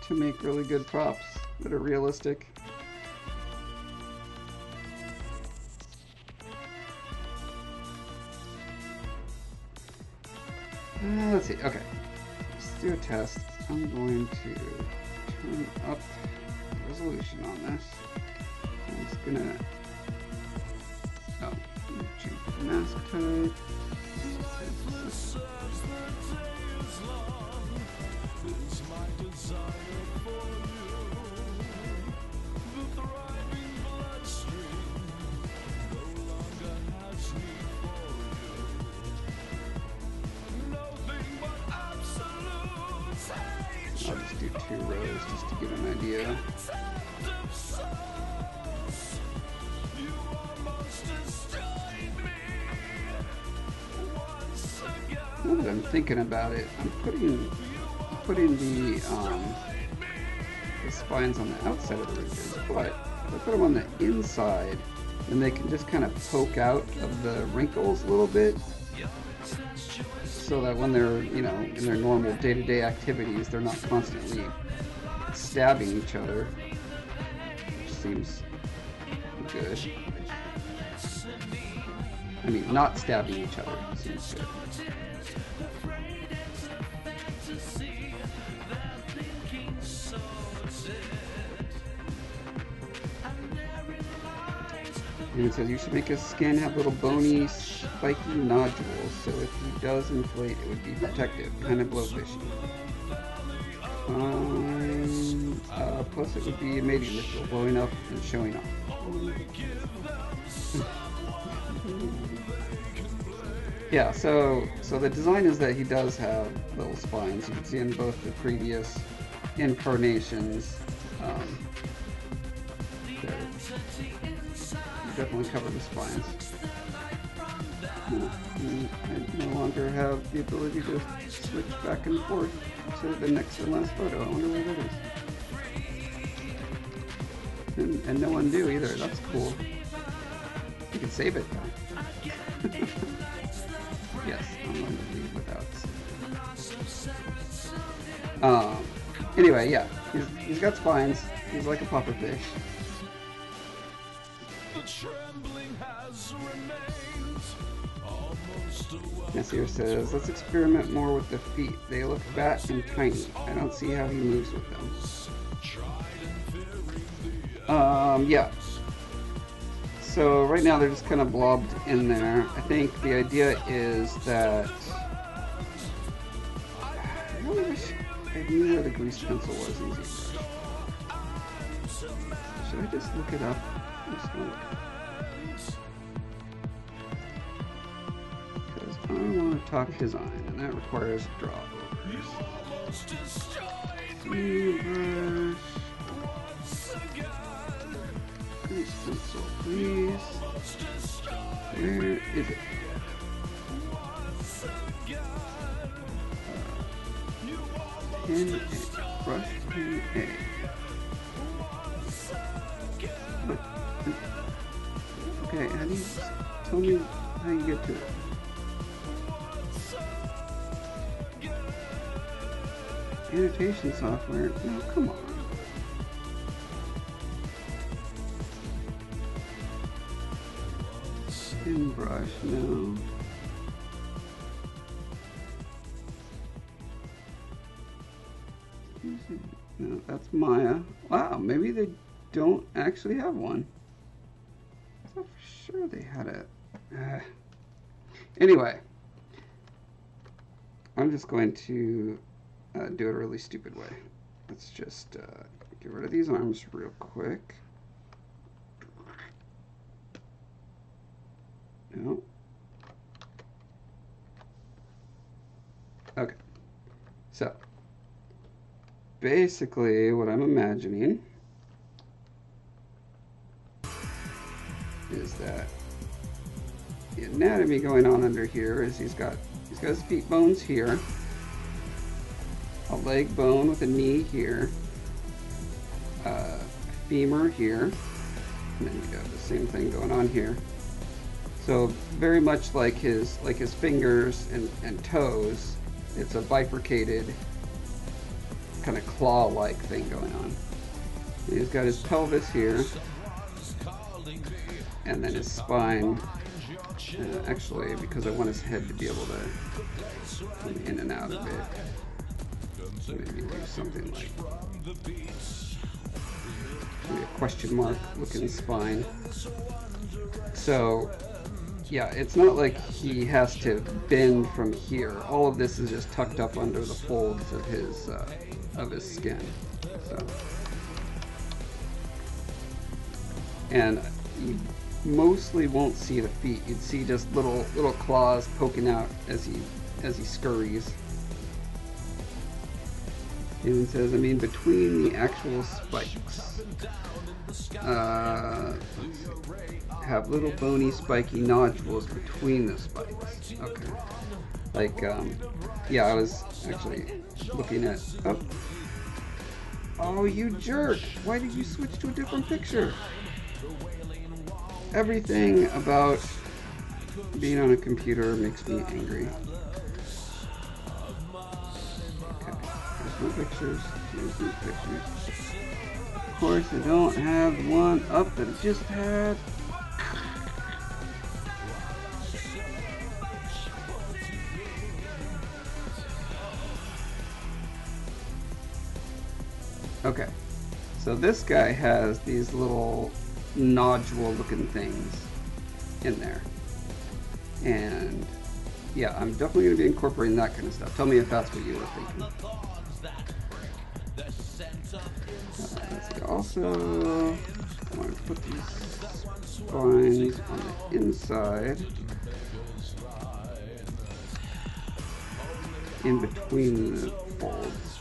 Speaker 1: to make really good props that are realistic? Let's see. Okay, let's do a test. I'm going to turn up the resolution on this. I'm just gonna change the mask type. I'll just do 2 rows just to get an idea. Now that I'm thinking about it, I'm putting the spines on the outside of the ridges, but if I put them on the inside, then they can just kind of poke out of the wrinkles a little bit, so that when they're, you know, in their normal day-to-day activities, they're not constantly stabbing each other, which seems good. I mean, not stabbing each other seems good. And it says you should make his skin have little bony, spiky nodules, so if he does inflate, it would be protective, kind of blowfishy. Plus it would be a mating ritual, blowing up and showing off. Yeah, so the design is that he does have little spines. You can see in both the previous incarnations, Definitely cover the spines. I no longer have the ability to switch back and forth to the next and last photo. I wonder where that is. And no undo either. That's cool. You can save it though. Yes, I'm going to leave without saving. Anyway, yeah, he's got spines. He's like a pufferfish. Messier says, let's experiment more with the feet. They look fat and tiny. I don't see how he moves with them. Yeah. So right now they're just kind of blobbed in there. I think the idea is that I really wish I knew where the grease pencil was in Zbrush. Should I just look it up? I'm just gonna look it up. Because I want to talk design, and that requires draw overs. Zbrush. Grease pencil, please. Where is it? Pen A. Brush pen A. Okay, how do you tell me how you get to it? Annotation software? No, come on. Zbrush, no. No, that's Maya. Wow, maybe they don't actually have one. I thought for sure they had it. Anyway, I'm just going to do it a really stupid way. Let's just get rid of these arms real quick. No. Okay. So, basically what I'm imagining is that the anatomy going on under here is he's got his feet bones here, a leg bone with a knee here, a femur here, and then you got the same thing going on here. So very much like his fingers and toes, it's a bifurcated kind of claw-like thing going on. And he's got his pelvis here, and then his spine. Actually, because I want his head to be able to come in and out a bit, maybe do something like maybe a question mark looking spine. So yeah, it's not like he has to bend from here. All of this is just tucked up under the folds of his skin. So, and you mostly won't see the feet. You'd see just little claws poking out as he scurries. And it says, I mean, between the actual spikes. Have little bony spiky nodules between the spikes. Okay. Like, yeah, I was actually looking at, oh, you jerk! Why did you switch to a different picture? Everything about being on a computer makes me angry. Okay, there's no pictures. There's no pictures. Of course, I don't have the one up that I just had. Okay, so this guy has these little nodule looking things in there, and yeah, I'm definitely going to be incorporating that kind of stuff. Tell me if that's what you were thinking. Let's see, also I want to put these spines on the inside, in between the folds.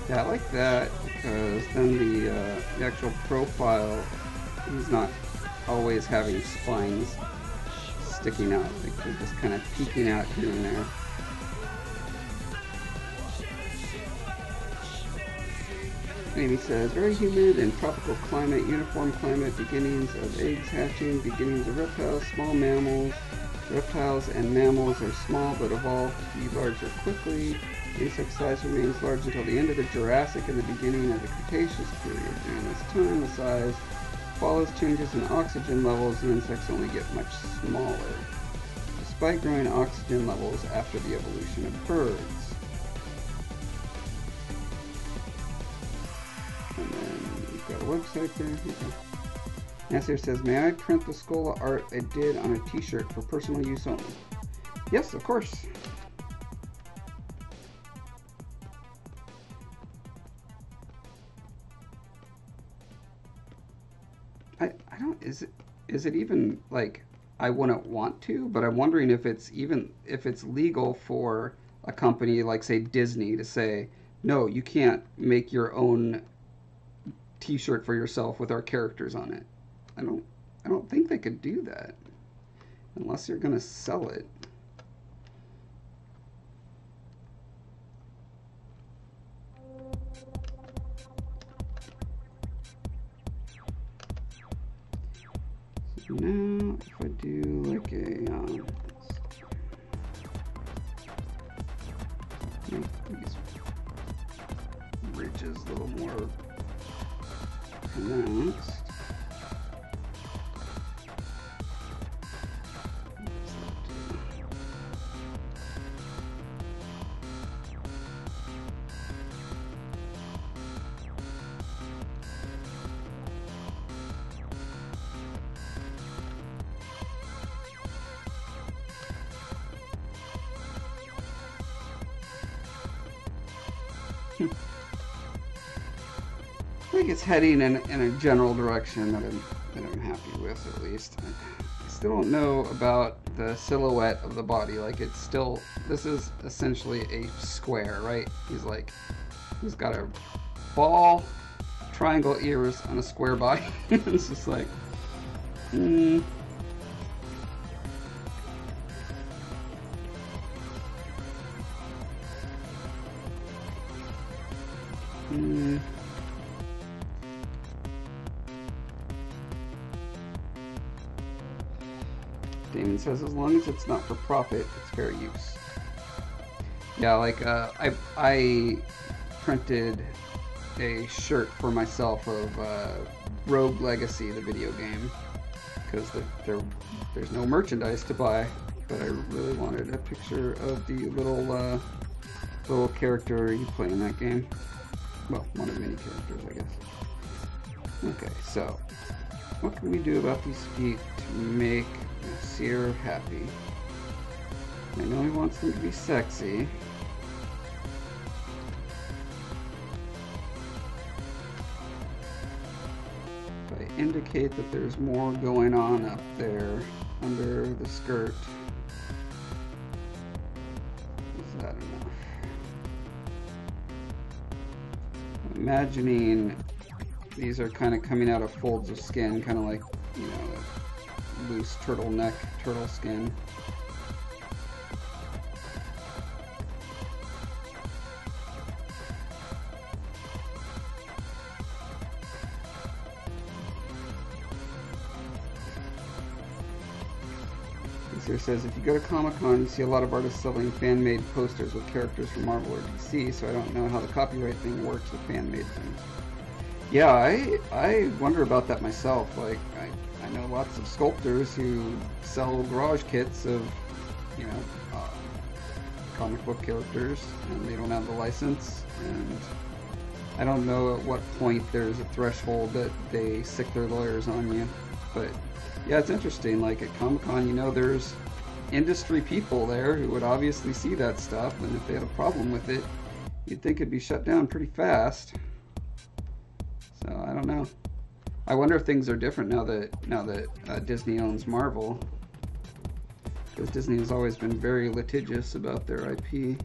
Speaker 1: Yeah, I like that because then the actual profile, he's not always having spines sticking out. Like they're just kind of peeking out here and there. Amy says, very humid and tropical climate, uniform climate, beginnings of eggs hatching, beginnings of reptiles, small mammals. Reptiles and mammals are small but evolve to be larger quickly. Insect size remains large until the end of the Jurassic and the beginning of the Cretaceous period. During this time, the size follows changes in oxygen levels. The insects only get much smaller, despite growing oxygen levels after the evolution of birds. And then we've got a website there. Okay. Nasir says, may I print the Scolla art I did on a t-shirt for personal use only? Yes, of course. I don't, is it even like, I wouldn't want to, but I'm wondering if it's legal for a company like say Disney to say, no, you can't make your own t-shirt for yourself with our characters on it. I don't think they could do that unless you're gonna sell it. So now if I do like a make these ridges a little more pronounced. I think it's heading in a general direction that I'm happy with, at least. I still don't know about the silhouette of the body. Like it's still, this is essentially a square, right? He's got a ball, triangle ears on a square body. It's just like, Damon says, as long as it's not for profit, it's fair use. Yeah, like I printed a shirt for myself of Rogue Legacy, the video game, because there's no merchandise to buy, but I really wanted a picture of the little character you play in that game. Well, one of many characters, I guess. Okay, so what can we do about these feet to make Nasir happy? I know he wants them to be sexy. indicate that there's more going on up there under the skirt. Is that enough? I'm imagining these are kind of coming out of folds of skin, kind of like, you know, a loose turtleneck, turtle skin. Here says, if you go to Comic-Con, you see a lot of artists selling fan-made posters with characters from Marvel or DC, so I don't know how the copyright thing works with fan-made things. Yeah, I wonder about that myself. Like, I know lots of sculptors who sell garage kits of, you know, comic book characters, and they don't have the license, and I don't know at what point there's a threshold that they sick their lawyers on you, but yeah, it's interesting. Like at Comic-Con, you know, there's industry people there who would obviously see that stuff, and if they had a problem with it, you'd think it'd be shut down pretty fast. So I don't know. I wonder if things are different now that Disney owns Marvel, because Disney has always been very litigious about their IP.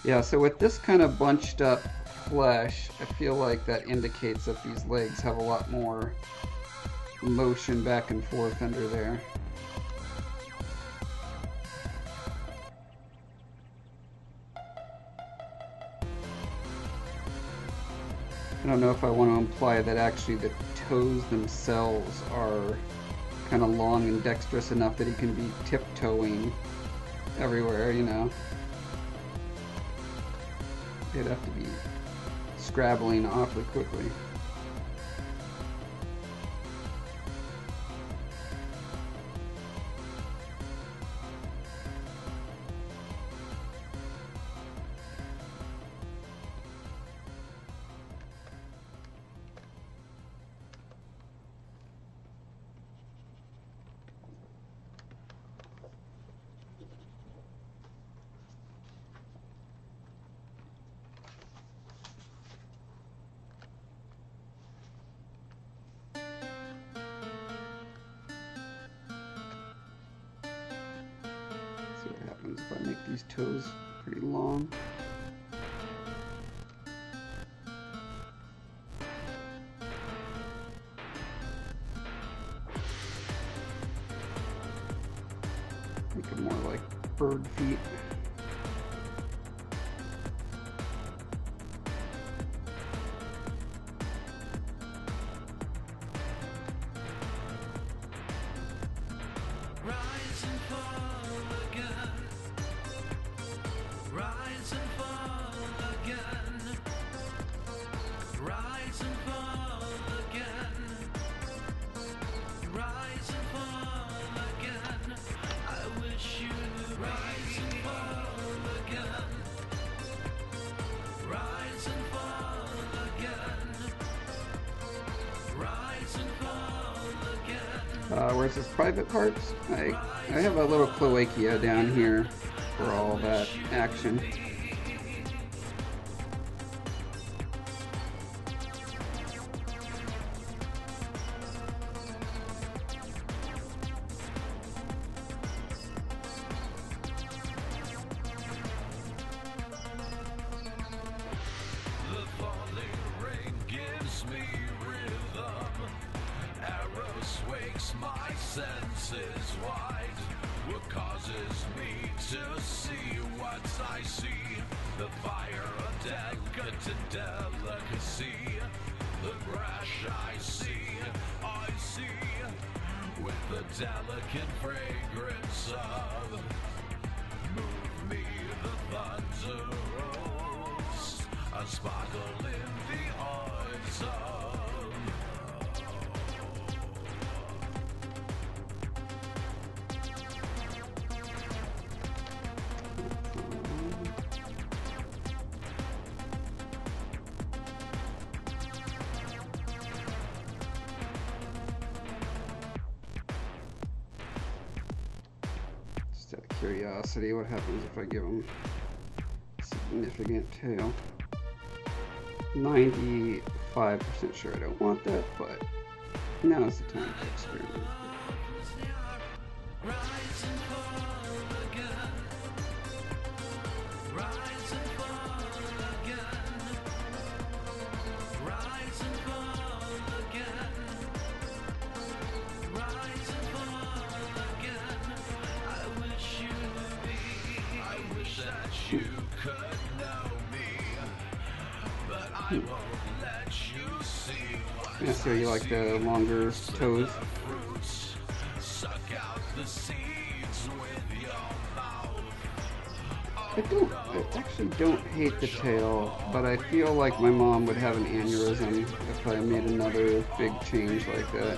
Speaker 1: Yeah, so with this kind of bunched up flesh, I feel like that indicates that these legs have a lot more motion back and forth under there. I don't know if I want to imply that actually the toes themselves are kind of long and dexterous enough that he can be tiptoeing everywhere, you know. They'd have to be scrabbling awfully quickly. If I make these toes pretty long. Make them more like bird feet. Where's his private parts? I have a little cloacia down here for all that action. Curiosity, what happens if I give him a significant tail? 95% sure I don't want that, but now is the time to experiment. Yeah, so you like the longer toes? I actually don't hate the tail, but I feel like my mom would have an aneurysm if I made another big change like that.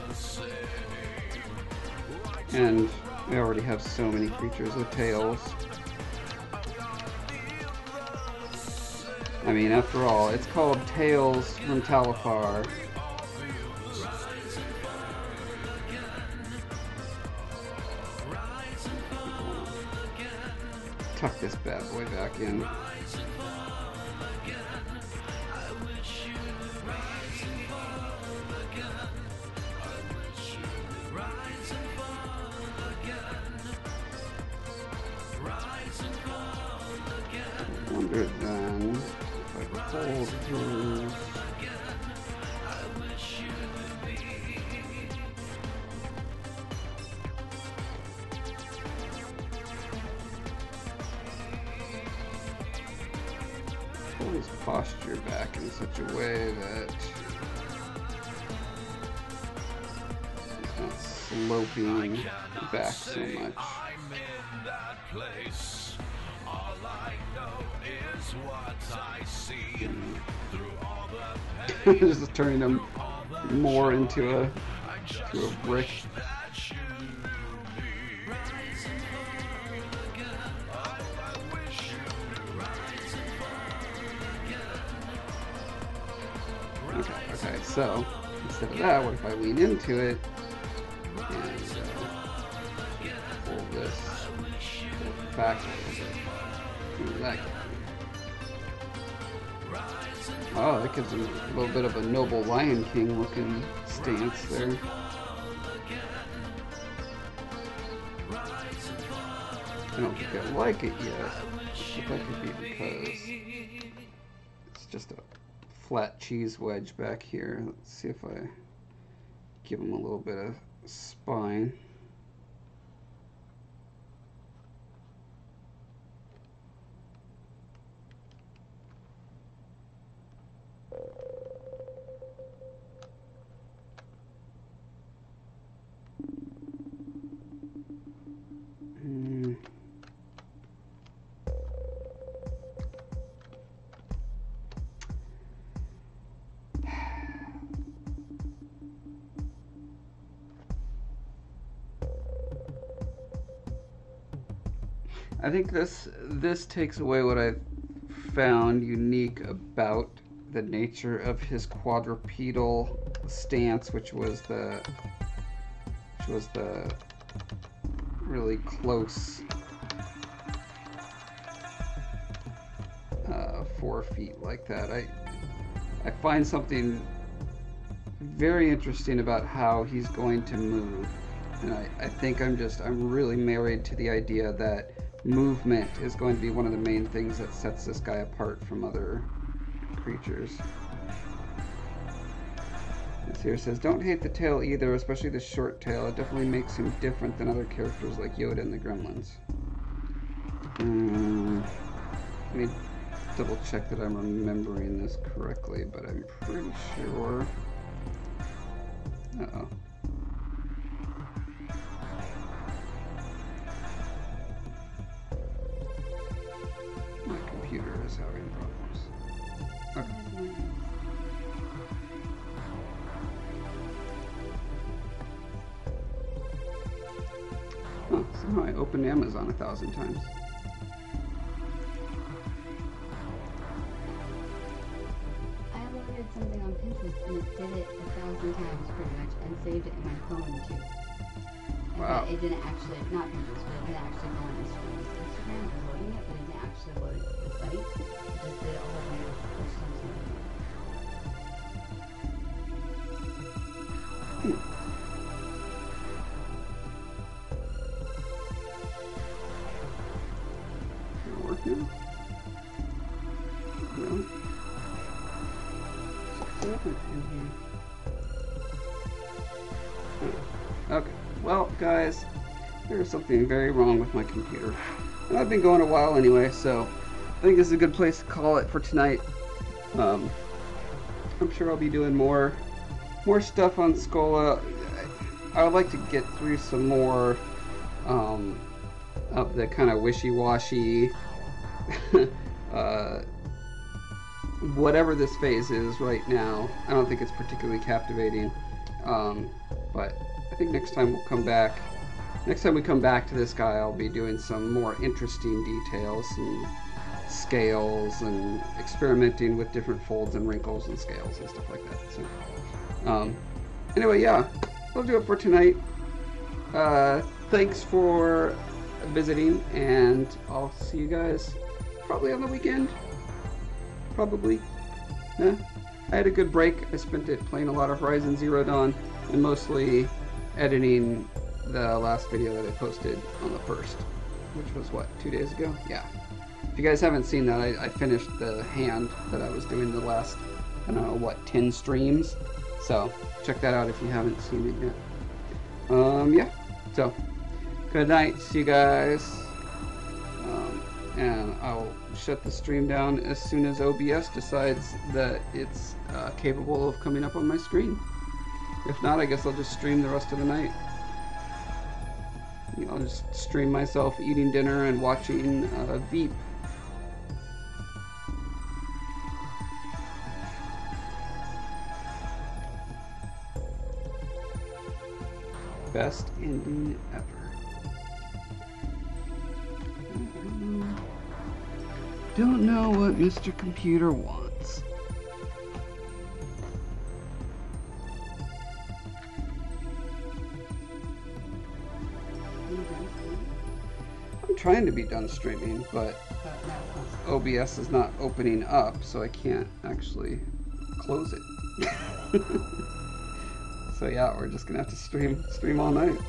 Speaker 1: And we already have so many creatures with tails. I mean, after all, it's called Tales from Talifar. Tuck this bad boy back in. I wonder then if I could hold his... pull his posture back in such a way that he's not sloping back so much. Just turning him more into a brick. Okay, so instead of that, what if I lean into it and pull this back a little bit? Like, oh, that gives him a little bit of a noble Lion King looking stance there. I don't think I like it yet, but that could be because it's just a flat cheese wedge back here. Let's see if I give him a little bit of spine. I think this takes away what I found unique about the nature of his quadrupedal stance, which was the really close 4 feet like that. I find something very interesting about how he's going to move, and I think I'm really married to the idea that movement is going to be one of the main things that sets this guy apart from other creatures. This here says, don't hate the tail either, especially the short tail. It definitely makes him different than other characters like Yoda and the Gremlins. Let me double check that I'm remembering this correctly, but I'm pretty sure. Uh-oh. My computer is having problems. Okay. Huh, somehow I opened Amazon 1,000 times.
Speaker 2: I loaded something on Pinterest and it did it 1,000 times pretty much and saved it in my phone too.
Speaker 1: Wow.
Speaker 2: But it didn't actually, not Pinterest, but it didn't actually go on Instagram. Instagram was loading it, but it didn't actually load the site. It just did it all the way for some reason.
Speaker 1: different in here. Okay, well, guys, there's something very wrong with my computer. And I've been going a while anyway, so I think this is a good place to call it for tonight. I'm sure I'll be doing more stuff on Scolla. I would like to get through some more of the kind of wishy-washy whatever this phase is right now. I don't think it's particularly captivating, but I think next time we'll come back. Next time we come back to this guy, I'll be doing some more interesting details and scales and experimenting with different folds and wrinkles and scales and stuff like that. So, anyway, yeah, that'll do it for tonight. Thanks for visiting, and I'll see you guys probably on the weekend. Probably. Yeah. I had a good break. I spent it playing a lot of Horizon Zero Dawn and mostly editing the last video that I posted on the 1st, which was what, 2 days ago? Yeah. If you guys haven't seen that, I finished the hand that I was doing the last, I don't know, what, 10 streams? So check that out if you haven't seen it yet. Yeah. So good night. See you guys. And I'll shut the stream down as soon as OBS decides that it's capable of coming up on my screen. If not, I guess I'll just stream the rest of the night. I'll just stream myself eating dinner and watching Veep. Best ending ever. Don't know what Mr. Computer wants. I'm trying to be done streaming, but OBS is not opening up, so I can't actually close it. So yeah, we're just gonna have to stream all night. That's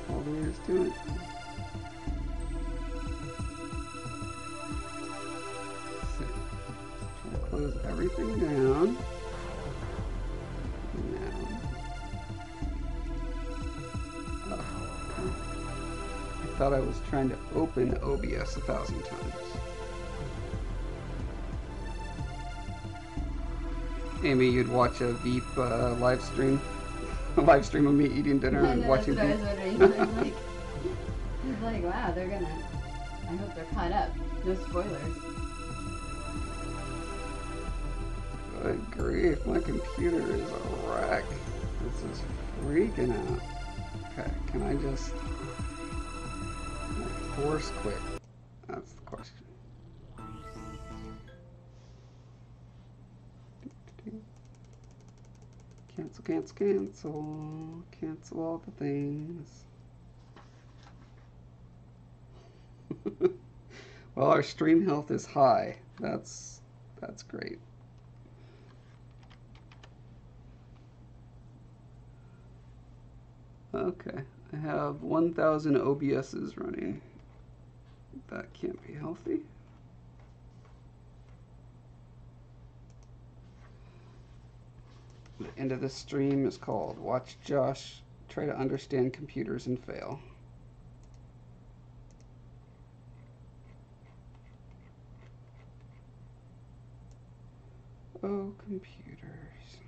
Speaker 1: all there is to it. Close everything down. Now. Oh, okay. I thought I was trying to open OBS 1,000 times. Amy, you'd watch a Veep live stream? A live stream of me eating dinner and watching Veep?
Speaker 2: That's what I was wondering. He's like, wow, they're gonna... I hope they're caught up. No spoilers.
Speaker 1: Good grief, my computer is a wreck. This is freaking out. Okay, can I just force quit? That's the question. Cancel, cancel, cancel. Cancel all the things. Well, our stream health is high. That's great. Okay, I have 1,000 OBSs running. That can't be healthy. The end of the stream is called Watch Josh Try to Understand Computers and Fail. Oh, computers.